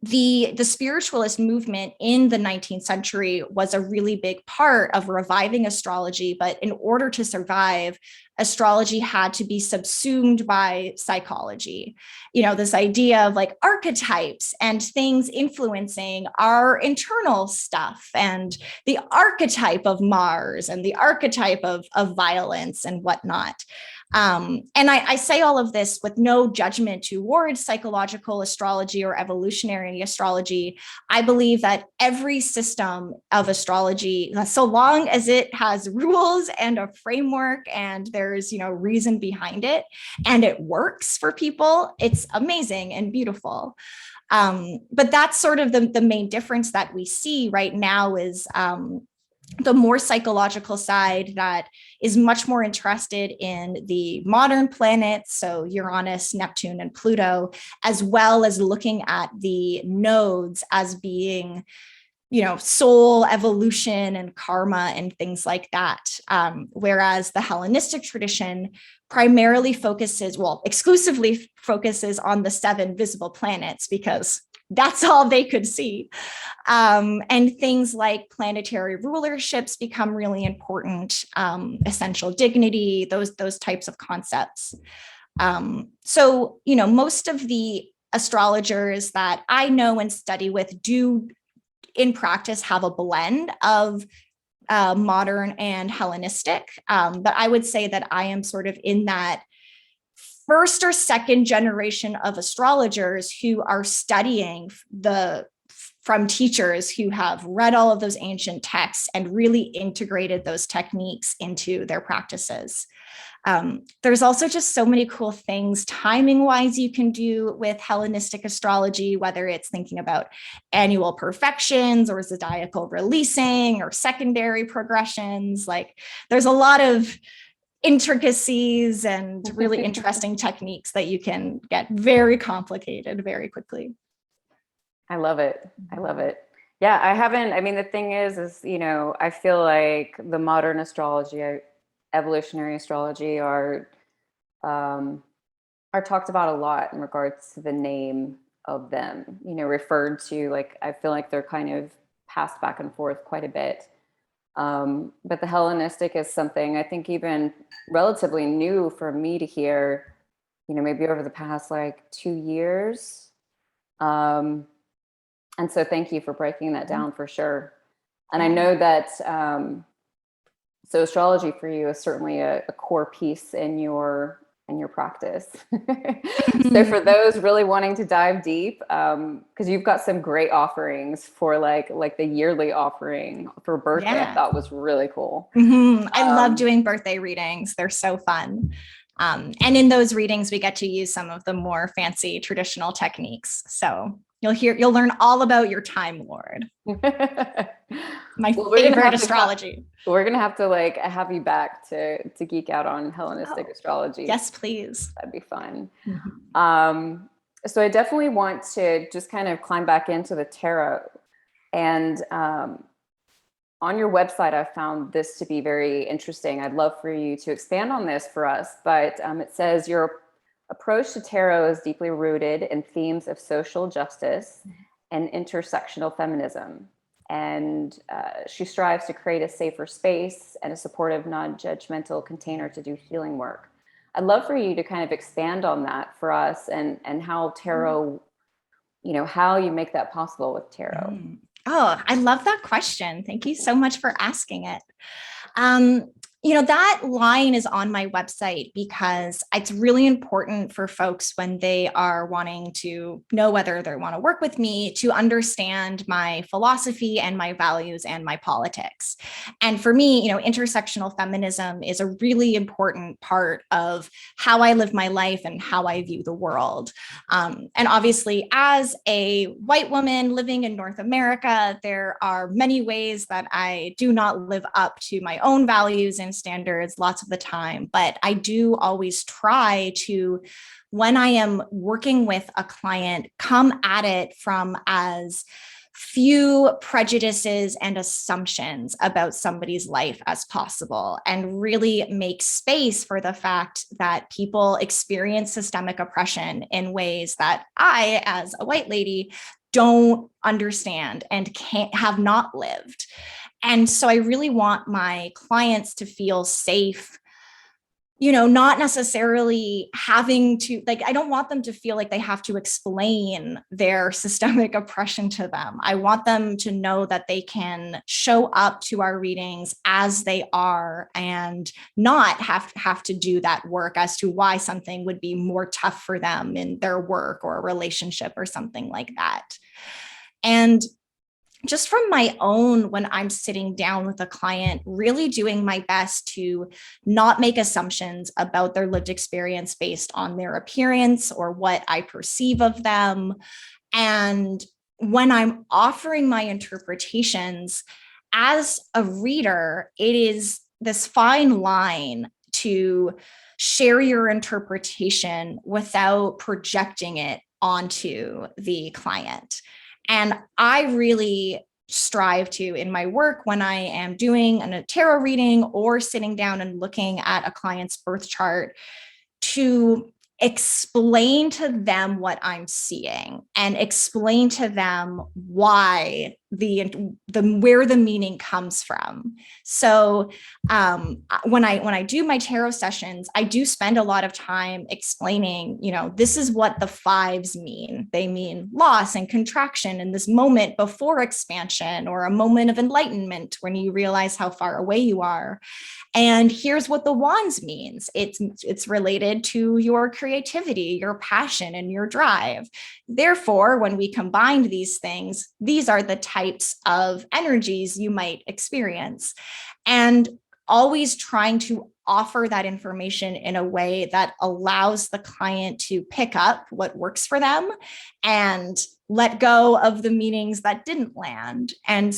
the spiritualist movement in the 19th century was a really big part of reviving astrology. But in order to survive, astrology had to be subsumed by psychology. This idea of like archetypes and things influencing our internal stuff, and the archetype of Mars and the archetype of violence and whatnot. And I say all of this with no judgment towards psychological astrology or evolutionary astrology. I believe that every system of astrology, so long as it has rules and a framework and there's, reason behind it and it works for people, it's amazing and beautiful. But that's sort of the main difference that we see right now is the more psychological side that is much more interested in the modern planets, so Uranus, Neptune, and Pluto, as well as looking at the nodes as being soul evolution and karma and things like that. Whereas the Hellenistic tradition primarily exclusively focuses on the 7 visible planets, because that's all they could see. And things like planetary rulerships become really important, essential dignity, those types of concepts. So, most of the astrologers that I know and study with do in practice have a blend of modern and Hellenistic. But I would say that I am sort of in that first or second generation of astrologers who are studying from teachers who have read all of those ancient texts and really integrated those techniques into their practices. There's also just so many cool things timing wise you can do with Hellenistic astrology, whether it's thinking about annual perfections or zodiacal releasing or secondary progressions. Like, there's a lot of intricacies and really interesting techniques that you can get very complicated very quickly. I love it. I love it. Yeah, I haven't, I mean, the thing is, I feel like the modern astrology, evolutionary astrology are talked about a lot in regards to the name of them, referred to, like, I feel like they're kind of passed back and forth quite a bit. But the Hellenistic is something I think even relatively new for me to hear, maybe over the past like 2 years. And so thank you for breaking that down for sure. And I know that, so astrology for you is certainly a core piece in your practice. So for those really wanting to dive deep, because you've got some great offerings for like the yearly offering for birthday, I thought was really cool. I love doing birthday readings. They're so fun. And in those readings, we get to use some of the more fancy traditional techniques. So you'll learn all about your Time Lord. My favorite astrology. We're gonna have to like have you back to geek out on Hellenistic astrology. Yes, please. That'd be fun. So I definitely want to just kind of climb back into the tarot. And on your website, I found this to be very interesting. I'd love for you to expand on this for us. But it says your approach to tarot is deeply rooted in themes of social justice and intersectional feminism. And she strives to create a safer space and a supportive, non-judgmental container to do healing work. I'd love for you to kind of expand on that for us, and how tarot, how you make that possible with tarot. Oh, I love that question. Thank you so much for asking it. That line is on my website because it's really important for folks when they are wanting to know whether they want to work with me to understand my philosophy and my values and my politics. And for me, intersectional feminism is a really important part of how I live my life and how I view the world. And obviously, as a white woman living in North America, there are many ways that I do not live up to my own values and standards lots of the time, but I do always try to, when I am working with a client, come at it from as few prejudices and assumptions about somebody's life as possible, and really make space for the fact that people experience systemic oppression in ways that I, as a white lady, don't understand and have not lived. And so I really want my clients to feel safe, not necessarily having to, I don't want them to feel like they have to explain their systemic oppression to them. I want them to know that they can show up to our readings as they are and not have to do that work as to why something would be more tough for them in their work or a relationship or something like that. And just from my own, when I'm sitting down with a client, really doing my best to not make assumptions about their lived experience based on their appearance or what I perceive of them. And when I'm offering my interpretations, as a reader, it is this fine line to share your interpretation without projecting it onto the client. And I really strive to in my work when I am doing a tarot reading or sitting down and looking at a client's birth chart to explain to them what I'm seeing and explain to them why the where the meaning comes from. So when I do my tarot sessions, I do spend a lot of time explaining, this is what the fives mean. They mean loss and contraction in this moment before expansion, or a moment of enlightenment when you realize how far away you are. And here's what the wands means. It's related to your creativity, your passion, and your drive. Therefore, when we combine these things, these are the types of energies you might experience. And always trying to offer that information in a way that allows the client to pick up what works for them and let go of the meanings that didn't land. And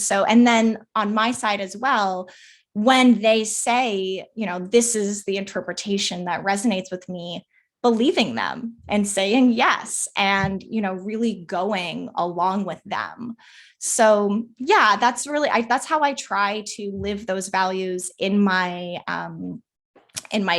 then on my side as well, when they say, this is the interpretation that resonates with me, believing them and saying yes, and, really going along with them. So yeah, that's how I try to live those values in my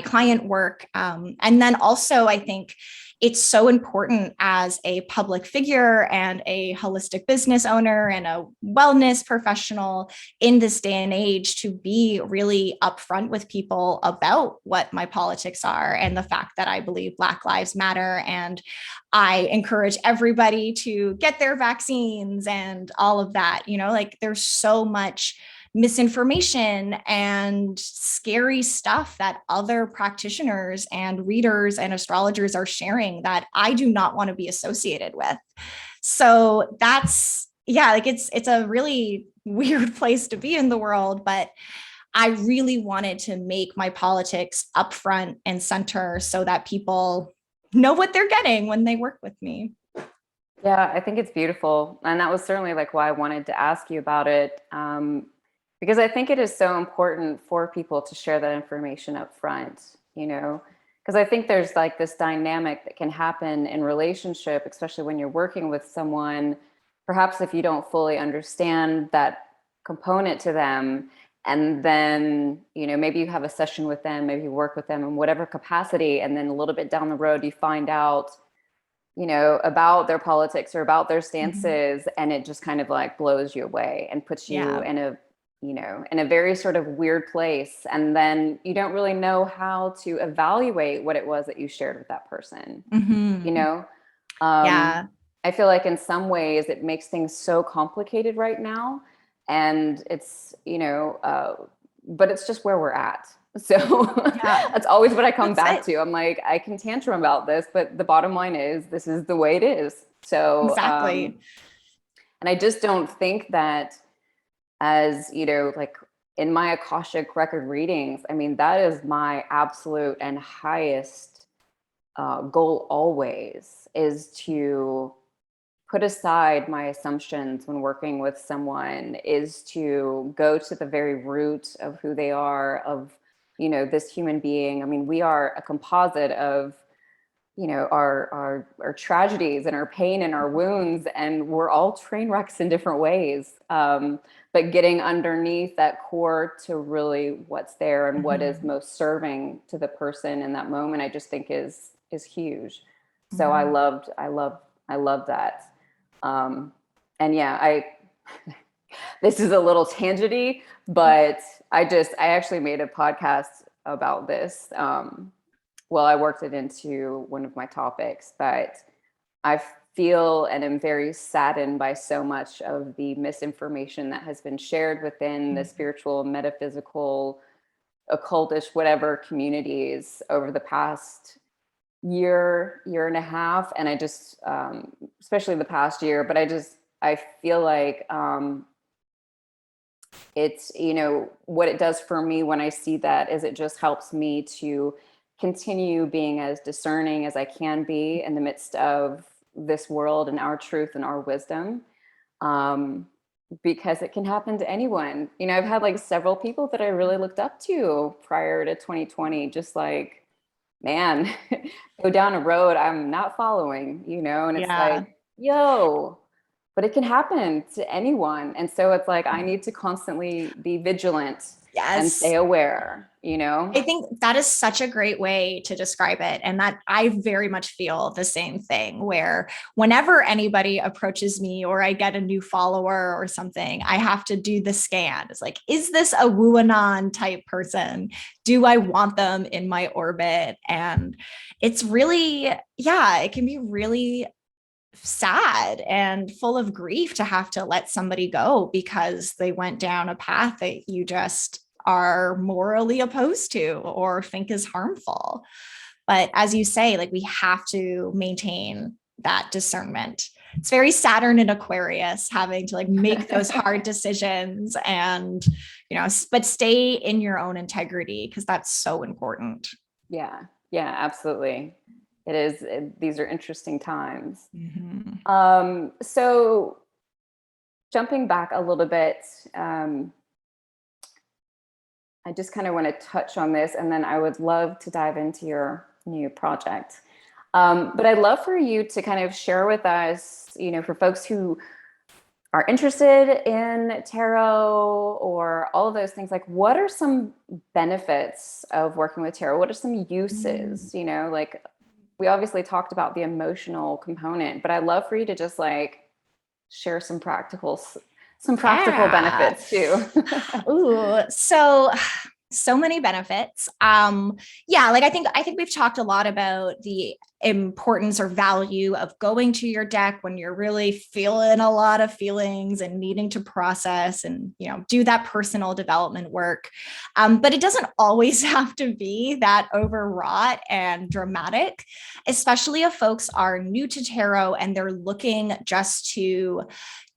client work. And then also, I think it's so important as a public figure and a holistic business owner and a wellness professional in this day and age to be really upfront with people about what my politics are and the fact that I believe Black Lives Matter. And I encourage everybody to get their vaccines and all of that. There's so much misinformation and scary stuff that other practitioners and readers and astrologers are sharing that I do not want to be associated with. So that's, it's a really weird place to be in the world, but I really wanted to make my politics upfront and center so that people know what they're getting when they work with me. Yeah, I think it's beautiful. And that was certainly why I wanted to ask you about it. Because I think it is so important for people to share that information up front, because I think there's this dynamic that can happen in relationship, especially when you're working with someone, perhaps if you don't fully understand that component to them. And then, maybe you have a session with them, maybe you work with them in whatever capacity. And then a little bit down the road, you find out, about their politics or about their stances. And it just kind of blows you away and puts you in a very sort of weird place. And then you don't really know how to evaluate what it was that you shared with that person. I feel like in some ways it makes things so complicated right now. And it's, but it's just where we're at. So that's always what I come back to. I'm I can tantrum about this, but the bottom line is this is the way it is. So exactly. And I just don't think that as, in my Akashic record readings, I mean, that is my absolute and highest goal always, is to put aside my assumptions when working with someone, is to go to the very root of who they are, of, this human being. I mean, we are a composite of, our tragedies and our pain and our wounds, and we're all train wrecks in different ways. But getting underneath that core to really what's there and what is most serving to the person in that moment, I just think is huge. So I love that. And yeah, this is a little tangenty, but I actually made a podcast about this. Well, I worked it into one of my topics, but I feel and am very saddened by so much of the misinformation that has been shared within the spiritual, metaphysical, occultish, whatever communities over the past year and a half. And I just, especially the past year, but I feel like it's, what it does for me when I see that is it just helps me to continue being as discerning as I can be in the midst of this world and our truth and our wisdom, because it can happen to anyone. I've had several people that I really looked up to prior to 2020, just man, go down a road I'm not following, and it's yo, but it can happen to anyone. And so it's like, I need to constantly be vigilant and stay Yes. aware, you know? I think that is such a great way to describe it. And that I very much feel the same thing, where whenever anybody approaches me or I get a new follower or something, I have to do the scan. It's like, is this a woo-anon type person? Do I want them in my orbit? And it's really, yeah, it can be really sad and full of grief to have to let somebody go because they went down a path that you just are morally opposed to or think is harmful. But as you say, like, we have to maintain that discernment. It's very Saturn and Aquarius, having to like make those hard decisions and, you know, but stay in your own integrity, because that's so important. Yeah. Yeah, absolutely. It is. These are interesting times. Mm-hmm. So jumping back a little bit, I just kind of want to touch on this, and then I would love to dive into your new project. But I'd love for you to kind of share with us, you know, for folks who are interested in tarot or all of those things, like, what are some benefits of working with tarot? What are some uses? You know, like, we obviously talked about the emotional component, but I'd love for you to just like share some practical Yeah. benefits too. Ooh, so many benefits. Yeah, like I think we've talked a lot about the importance or value of going to your deck when you're really feeling a lot of feelings and needing to process and, you know, do that personal development work. But it doesn't always have to be that overwrought and dramatic, especially if folks are new to tarot and they're looking just to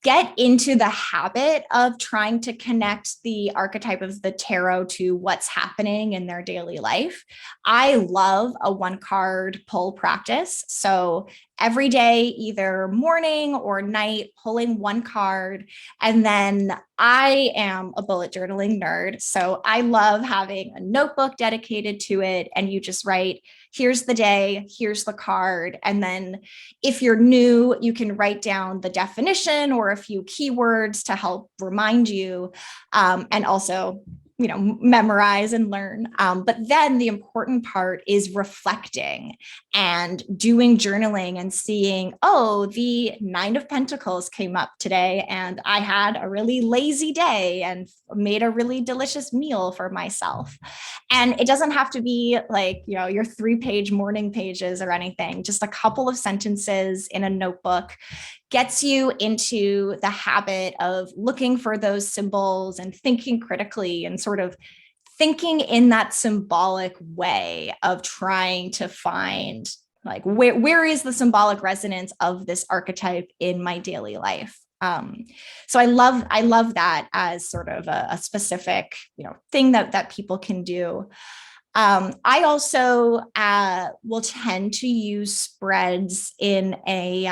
get into the habit of trying to connect the archetype of the tarot to what's happening in their daily life. I love a one card pull practice. So every day, either morning or night, pulling one card. And then I am a bullet journaling nerd. So I love having a notebook dedicated to it. And you just write, here's the day, here's the card. And then if you're new, you can write down the definition or a few keywords to help remind you, and also, you know, memorize and learn. But then the important part is reflecting and doing journaling and seeing, oh, the 9 of Pentacles came up today and I had a really lazy day and made a really delicious meal for myself. And it doesn't have to be like, you know, your 3-page morning pages or anything, just a couple of sentences in a notebook gets you into the habit of looking for those symbols and thinking critically and sort of thinking in that symbolic way of trying to find, like, where is the symbolic resonance of this archetype in my daily life. So I love that as sort of a specific, you know, thing that people can do. I also will tend to use spreads in a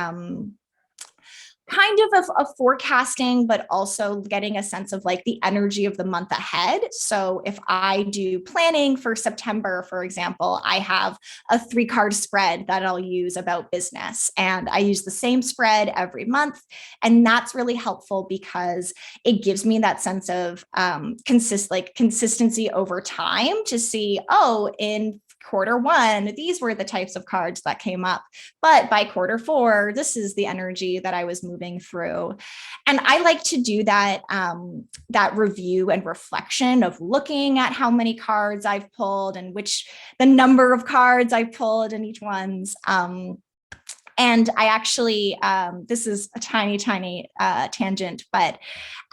kind of a forecasting, but also getting a sense of like the energy of the month ahead. So if I do planning for September, for example, I have a 3-card spread that I'll use about business, and I use the same spread every month. And that's really helpful because it gives me that sense of consistency over time to see, oh, in Q1, these were the types of cards that came up. But by Q4, this is the energy that I was moving through. And I like to do that, that review and reflection of looking at how many cards I've pulled and the number of cards I've pulled in each one's. And I actually, this is a tiny tangent, but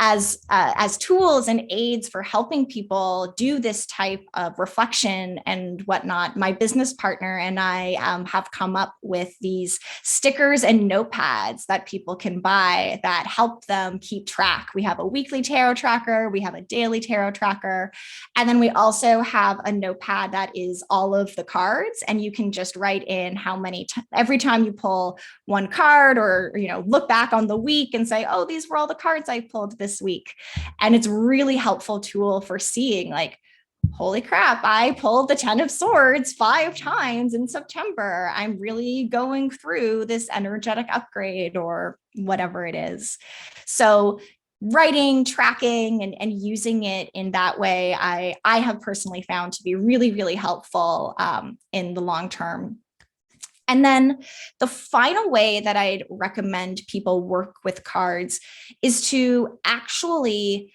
as tools and aids for helping people do this type of reflection and whatnot, my business partner and I have come up with these stickers and notepads that people can buy that help them keep track. We have a weekly tarot tracker, we have a daily tarot tracker, and then we also have a notepad that is all of the cards, and you can just write in how many every time you pull one card, or, you know, look back on the week and say, oh, these were all the cards I pulled this week. And it's really helpful tool for seeing, like, holy crap, I pulled the 10 of Swords 5 times in September. I'm really going through this energetic upgrade or whatever it is. So writing, tracking, and using it in that way, I have personally found to be really, really helpful in the long term. And then the final way that I'd recommend people work with cards is to actually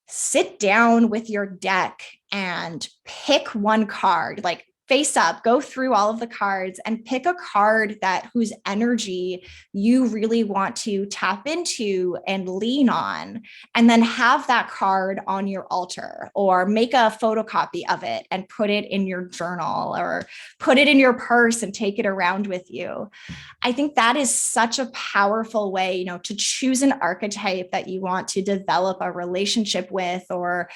sit down with your deck and pick one card, like face up, go through all of the cards and pick a card that whose energy you really want to tap into and lean on, and then have that card on your altar or make a photocopy of it and put it in your journal or put it in your purse and take it around with you. I think that is such a powerful way, to choose an archetype that you want to develop a relationship with, or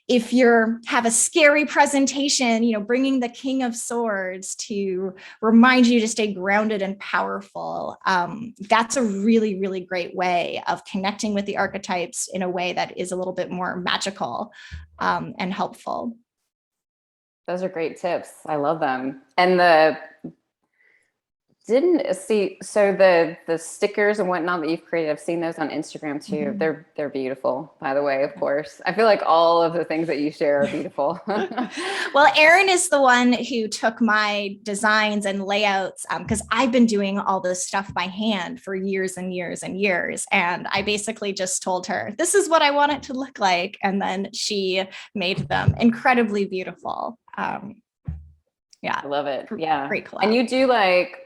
if you have a scary presentation, bringing the King of Swords to remind you to stay grounded and powerful. That's a really, really great way of connecting with the archetypes in a way that is a little bit more magical and helpful. Those are great tips. I love them. And so the stickers and whatnot that you've created, I've seen those on Instagram too. Mm-hmm. They're beautiful, by the way, of course. I feel like all of the things that you share are beautiful. Well, Erin is the one who took my designs and layouts because I've been doing all this stuff by hand for years and years and years. And I basically just told her, this is what I want it to look like. And then she made them incredibly beautiful. Yeah. I love it. Yeah. Great collab. And you do like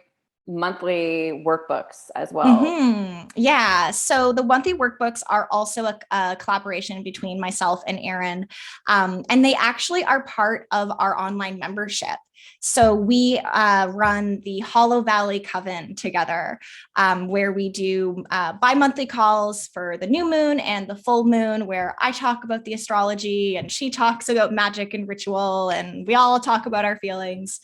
monthly workbooks as well. Mm-hmm. Yeah. So the monthly workbooks are also a collaboration between myself and Erin. And they actually are part of our online membership. So we run the Holo Valley Coven together, where we do bi-monthly calls for the new moon and the full moon, where I talk about the astrology and she talks about magic and ritual, and we all talk about our feelings.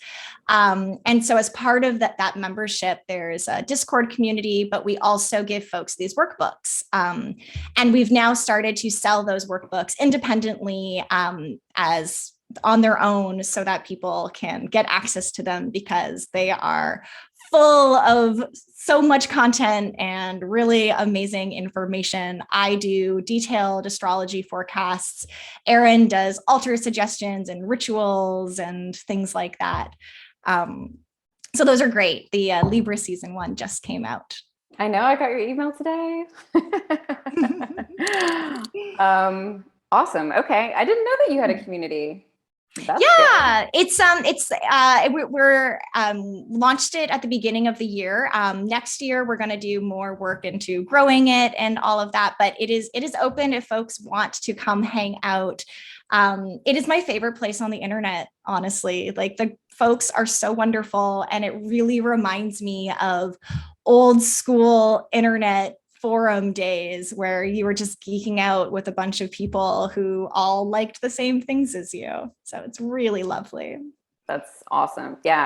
And so as part of that membership, there's a Discord community, but we also give folks these workbooks. And we've now started to sell those workbooks independently as on their own so that people can get access to them, because they are full of so much content and really amazing information. I do detailed astrology forecasts. Erin does altar suggestions and rituals and things like that. So those are great. The Libra season 1 just came out. I know, I got your email today. Awesome. Okay. I didn't know that you had a community. That's yeah, good. We're launched it at the beginning of the year. Next year, we're going to do more work into growing it and all of that. But it is open if folks want to come hang out. It is my favorite place on the internet, honestly. Like, the folks are so wonderful, and it really reminds me of old school internet forum days where you were just geeking out with a bunch of people who all liked the same things as you. So it's really lovely. That's awesome. Yeah,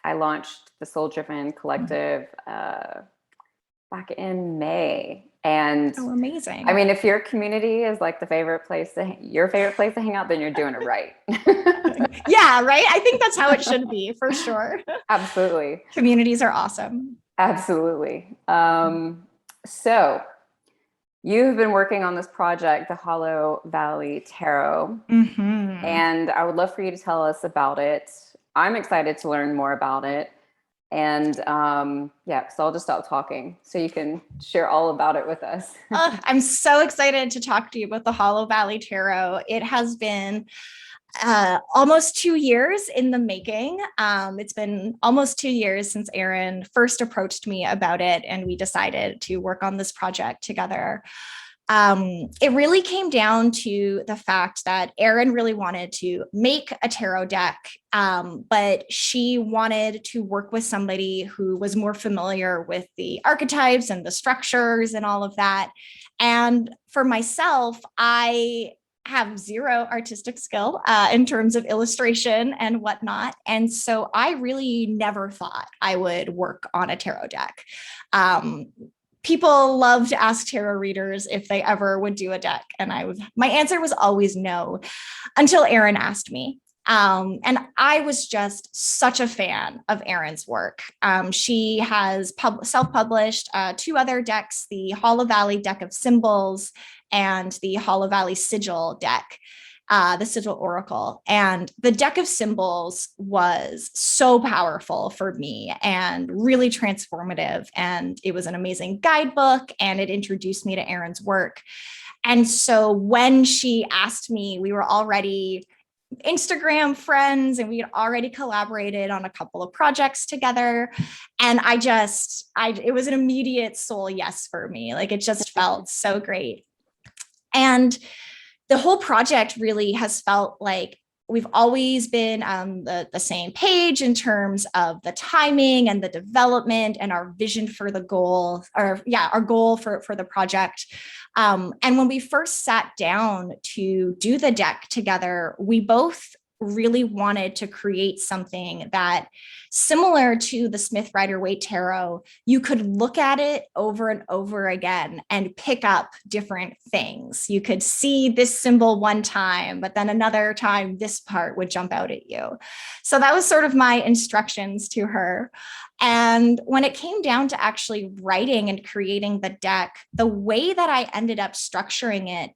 I launched the Soul Driven Collective back in May. And amazing. I mean, if your community is like your favorite place to hang out, then you're doing it right. Yeah, right. I think that's how it should be, for sure. Absolutely. Communities are awesome. Absolutely. So you've been working on this project, the Holo Valley Tarot, mm-hmm. and I would love for you to tell us about it. I'm excited to learn more about it. And so I'll just stop talking so you can share all about it with us. I'm so excited to talk to you about the Holo Valley Tarot. It has been almost 2 years in the making. It's been almost 2 years since Erin first approached me about it, and we decided to work on this project together. It really came down to the fact that Erin really wanted to make a tarot deck, but she wanted to work with somebody who was more familiar with the archetypes and the structures and all of that. And for myself, I have zero artistic skill in terms of illustration and whatnot. And so I really never thought I would work on a tarot deck. people love to ask tarot readers if they ever would do a deck. And my answer was always no, until Erin asked me. And I was just such a fan of Erin's work. She has self-published 2 other decks, the Holo Valley deck of symbols and the Holo Valley sigil deck, the sigil oracle. And the deck of symbols was so powerful for me and really transformative. And it was an amazing guidebook, and it introduced me to Erin's work. And so when she asked me, we were already Instagram friends and we had already collaborated on a couple of projects together. And it was an immediate soul yes for me. Like, it just felt so great. And the whole project really has felt like we've always been on the same page in terms of the timing and the development and our vision for the goal, our goal for the project. And when we first sat down to do the deck together, we both really wanted to create something that, similar to the Smith Rider-Waite Tarot, you could look at it over and over again and pick up different things. You could see this symbol one time, but then another time this part would jump out at you. So that was sort of my instructions to her. And when it came down to actually writing and creating the deck, the way that I ended up structuring it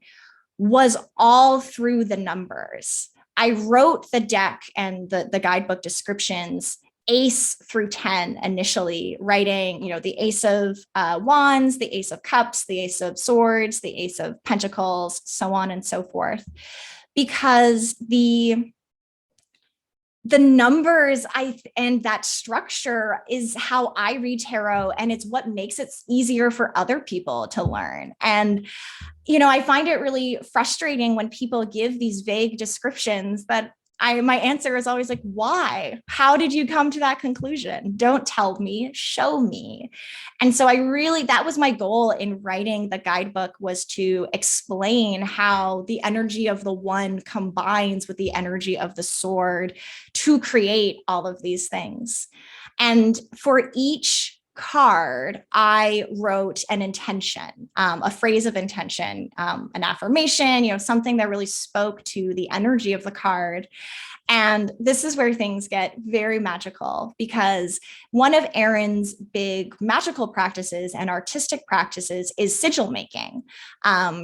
was all through the numbers. I wrote the deck and the guidebook descriptions ace through 10 initially, writing, the ace of wands, the ace of cups, the ace of swords, the ace of pentacles, so on and so forth. Because the numbers and that structure is how I read tarot, and it's what makes it easier for other people to learn. And I find it really frustrating when people give these vague descriptions that my answer is always like, why? How did you come to that conclusion? Don't tell me, show me. And so that was my goal in writing the guidebook, was to explain how the energy of the one combines with the energy of the sword to create all of these things. And for each card, I wrote an intention, a phrase of intention, an affirmation, something that really spoke to the energy of the card. And this is where things get very magical, because one of Erin's big magical practices and artistic practices is sigil making.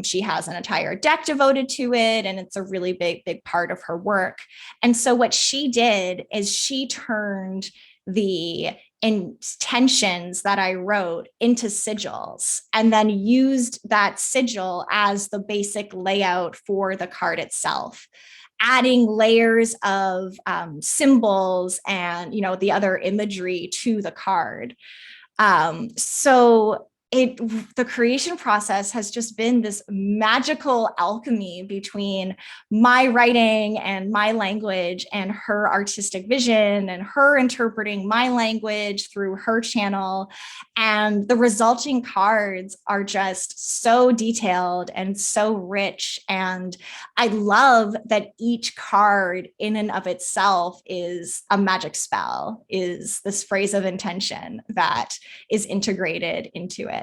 She has an entire deck devoted to it, and it's a really big part of her work. And so what she did is she turned the intentions that I wrote into sigils, and then used that sigil as the basic layout for the card itself, adding layers of symbols and the other imagery to the card. So the creation process has just been this magical alchemy between my writing and my language and her artistic vision, and her interpreting my language through her channel. And the resulting cards are just so detailed and so rich. And I love that each card in and of itself is a magic spell, is this phrase of intention that is integrated into it.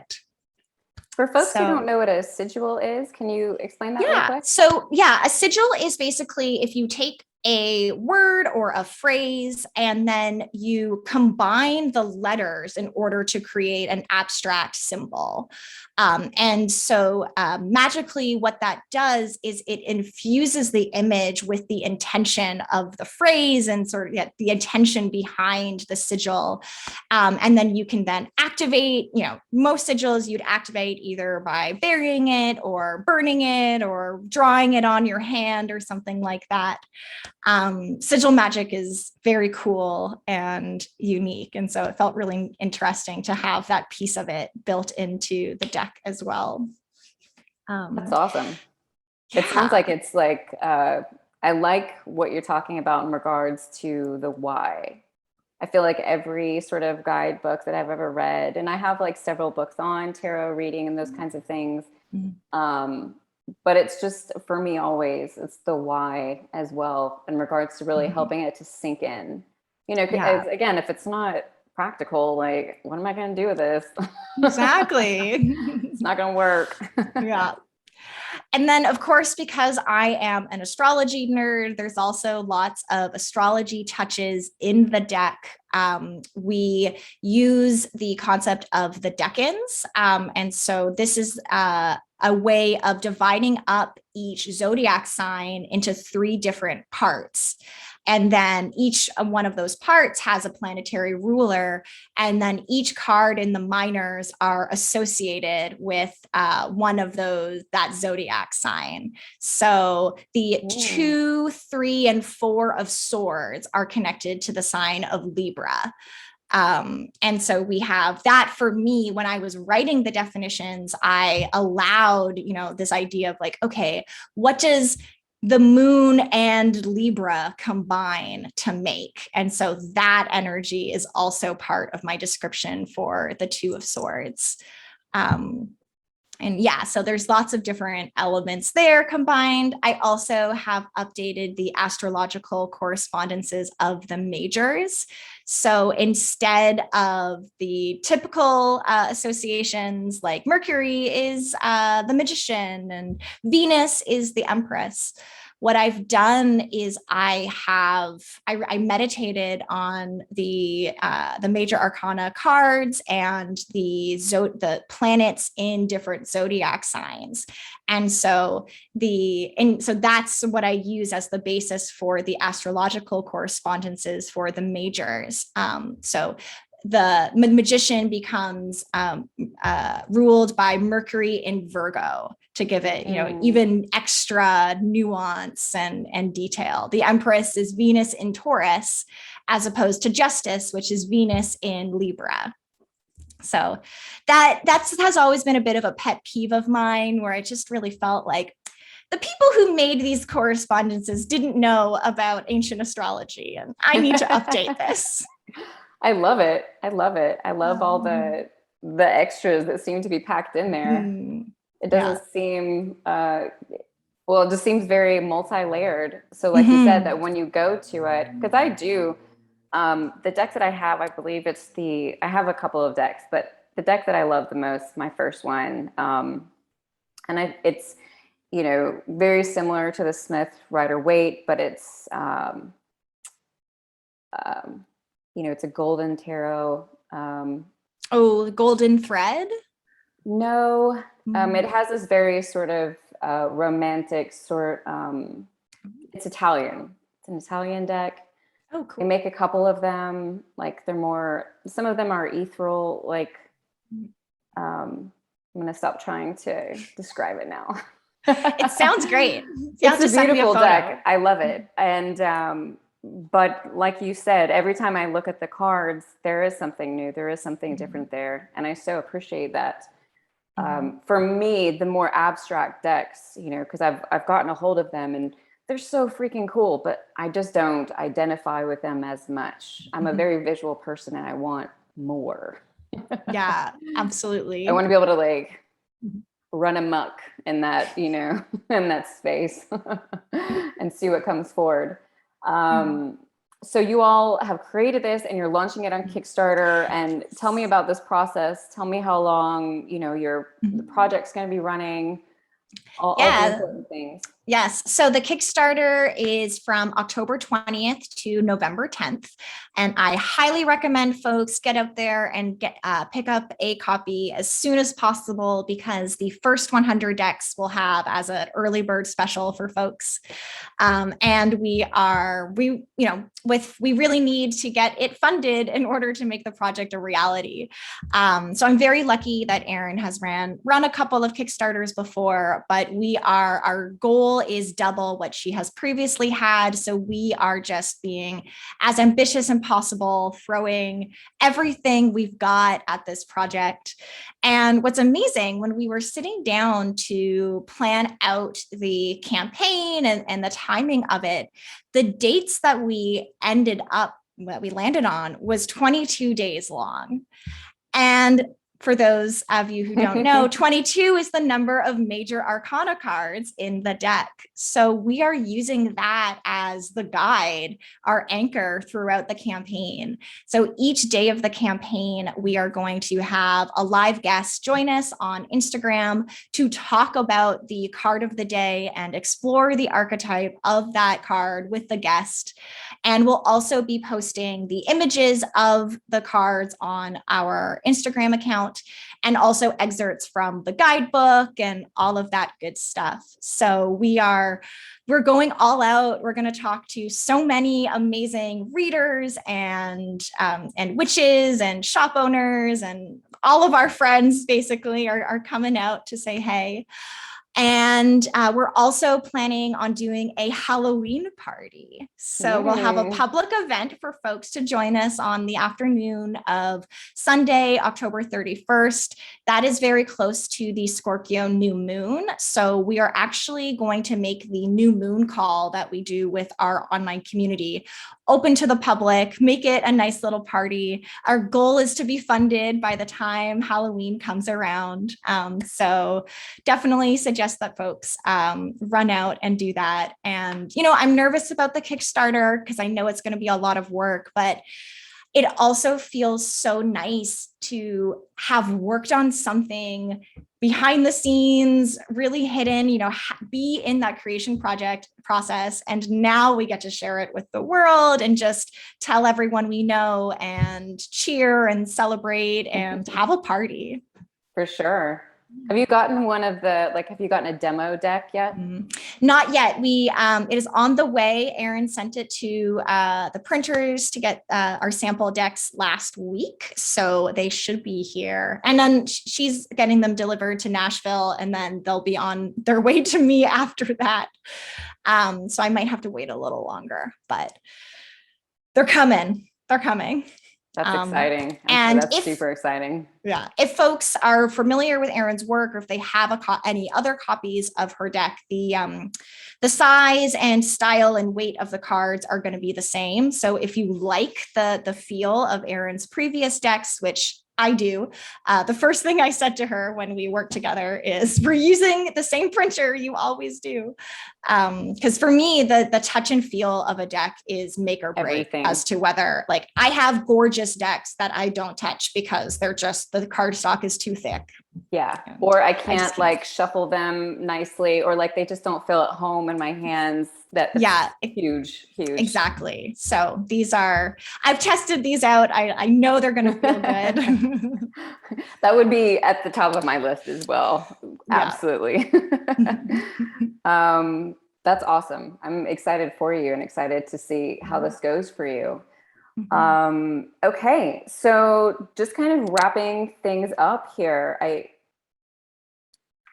For folks who don't know what a sigil is, can you explain that real quick? So a sigil is basically if you take a word or a phrase and then you combine the letters in order to create an abstract symbol. And so magically what that does is it infuses the image with the intention of the phrase and sort of the intention behind the sigil. And then you can then activate, most sigils you'd activate either by burying it or burning it or drawing it on your hand or something like that. Sigil magic is very cool and unique. And so it felt really interesting to have that piece of it built into the deck as well. That's awesome. Yeah. It sounds like it's like, I like what you're talking about in regards to the why. I feel like every sort of guidebook that I've ever read, and I have like several books on tarot reading and those kinds of things. But it's just, for me, always, it's the why as well, in regards to really helping it to sink in. Again, if it's not practical. Like, what am I going to do with this? Exactly. It's not going to work. Yeah. And then, of course, because I am an astrology nerd, there's also lots of astrology touches in the deck. We use the concept of the decans. And so this is a way of dividing up each zodiac sign into 3 different parts. And then each one of those parts has a planetary ruler. And then each card in the minors are associated with one of those, that zodiac sign. So the 2, 3, and 4 of swords are connected to the sign of Libra. And so we have that. For me, when I was writing the definitions, I allowed, this idea of like, okay, what does the moon and Libra combine to make? And so that energy is also part of my description for the 2 of swords. And yeah, so there's lots of different elements there combined. I also have updated the astrological correspondences of the majors. So instead of the typical associations, like Mercury is the magician and Venus is the empress, what I've done is I meditated on the major arcana cards and the planets in different zodiac signs. And so that's what I use as the basis for the astrological correspondences for the majors. So the magician becomes ruled by Mercury in Virgo to give it, even extra nuance and detail. The Empress is Venus in Taurus, as opposed to Justice, which is Venus in Libra. So that has always been a bit of a pet peeve of mine, where I just really felt like the people who made these correspondences didn't know about ancient astrology, and I need to update this. I love it. I love all the extras that seem to be packed in there. It doesn't seem, it just seems very multi-layered. So like you said, that when you go to it, because I do, the deck that I have, I believe I have a couple of decks, but the deck that I love the most, my first one, it's, very similar to the Smith Rider-Waite, but it's, it's a golden tarot. Golden thread? No, it has this very sort of romantic sort. It's Italian. It's an Italian deck. Oh, cool. They make a couple of them. Like some of them are ethereal. Like, I'm going to stop trying to describe it now. It sounds great. It's a beautiful deck. I love it. And, but like you said, every time I look at the cards, there is something new. There is something different there. And I so appreciate that. For me, the more abstract decks, because I've gotten a hold of them and they're so freaking cool, but I just don't identify with them as much. I'm a very visual person and I want more. Yeah, absolutely. I want to be able to run amok in that, in that space and see what comes forward. So you all have created this and you're launching it on Kickstarter, and tell me about this process. Tell me how long, the project's going to be running, all the important things. Yes. So the Kickstarter is from October 20th to November 10th. And I highly recommend folks get out there and pick up a copy as soon as possible, because the first 100 decks will have as an early bird special for folks. And we really need to get it funded in order to make the project a reality. So I'm very lucky that Erin has run a couple of Kickstarters before, but our goal is double what she has previously had. So we are just being as ambitious as possible, throwing everything we've got at this project. And what's amazing, when we were sitting down to plan out the campaign and the timing of it, the dates that we landed on was 22 days long. And for those of you who don't know, 22 is the number of major arcana cards in the deck. So we are using that as the guide, our anchor throughout the campaign. So each day of the campaign, we are going to have a live guest join us on Instagram to talk about the card of the day and explore the archetype of that card with the guest. And we'll also be posting the images of the cards on our Instagram account and also excerpts from the guidebook and all of that good stuff. So we're going all out. We're going to talk to so many amazing readers and witches and shop owners, and all of our friends basically are coming out to say hey. And we're also planning on doing a Halloween party. So we'll have a public event for folks to join us on the afternoon of Sunday, October 31st. That is very close to the Scorpio new moon. So we are actually going to make the new moon call that we do with our online community open to the public, make it a nice little party. Our goal is to be funded by the time Halloween comes around. So definitely suggest that folks run out and do that. And, I'm nervous about the Kickstarter because I know it's going to be a lot of work, but it also feels so nice to have worked on something behind the scenes, really hidden, be in that creation project process. And now we get to share it with the world and just tell everyone we know and cheer and celebrate and have a party. For sure. Have you gotten have you gotten a demo deck yet? Not yet. It is on the way. Erin sent it to the printers to get our sample decks last week. So they should be here. And then she's getting them delivered to Nashville, and then they'll be on their way to me after that. So I might have to wait a little longer, but they're coming. They're coming. That's exciting. And that's super exciting. Yeah. If folks are familiar with Erin's work, or if they have any other copies of her deck, the size and style and weight of the cards are going to be the same. So if you like the feel of Erin's previous decks, which I do, the first thing I said to her when we worked together is, we're using the same printer you always do. Because for me, the touch and feel of a deck is make or break. Everything. As to whether, I have gorgeous decks that I don't touch because they're just, the cardstock is too thick. Yeah. Or I can't shuffle them nicely, or they just don't feel at home in my hands. That's huge. Exactly. So I've tested these out. I know they're going to feel good. That would be at the top of my list as well. Yeah. Absolutely. That's awesome. I'm excited for you and excited to see how this goes for you. Okay. So just kind of wrapping things up here.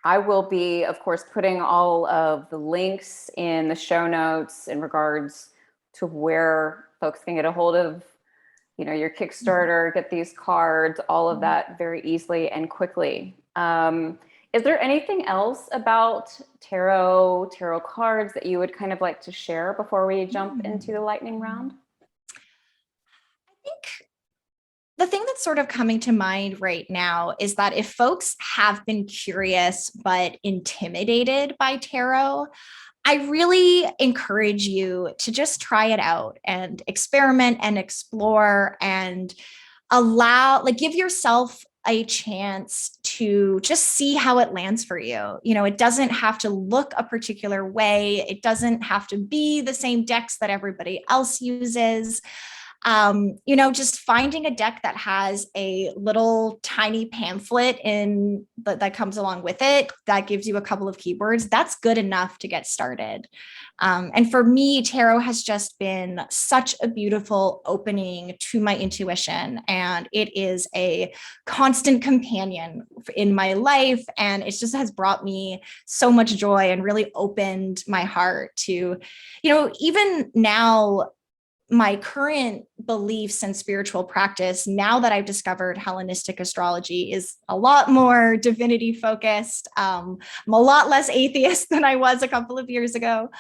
I will be, of course, putting all of the links in the show notes in regards to where folks can get a hold of, your Kickstarter, get these cards, all of that very easily and quickly. Is there anything else about tarot cards that you would kind of like to share before we jump into the lightning round? I think the thing that's sort of coming to mind right now is that if folks have been curious but intimidated by tarot, I really encourage you to just try it out and experiment and explore and give yourself a chance to just see how it lands for you. It doesn't have to look a particular way. It doesn't have to be the same decks that everybody else uses. Just finding a deck that has a little tiny pamphlet that comes along with it, that gives you a couple of keywords, that's good enough to get started. And for me, tarot has just been such a beautiful opening to my intuition, and it is a constant companion in my life. And it just has brought me so much joy and really opened my heart to, even now, my current beliefs and spiritual practice, now that I've discovered Hellenistic astrology, is a lot more divinity focused. I'm a lot less atheist than I was a couple of years ago.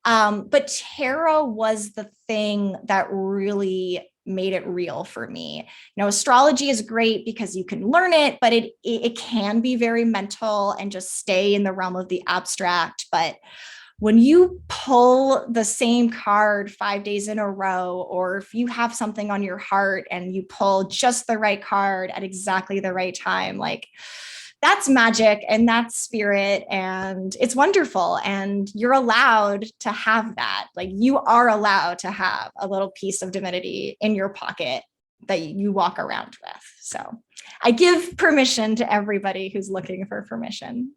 But tarot was the thing that really made it real for me. You know, astrology is great because you can learn it, but it can be very mental and just stay in the realm of the abstract. But when you pull the same card 5 days in a row, or if you have something on your heart and you pull just the right card at exactly the right time, like that's magic and that's spirit, and it's wonderful. And you're allowed to have that. Like, you are allowed to have a little piece of divinity in your pocket that you walk around with. So I give permission to everybody who's looking for permission.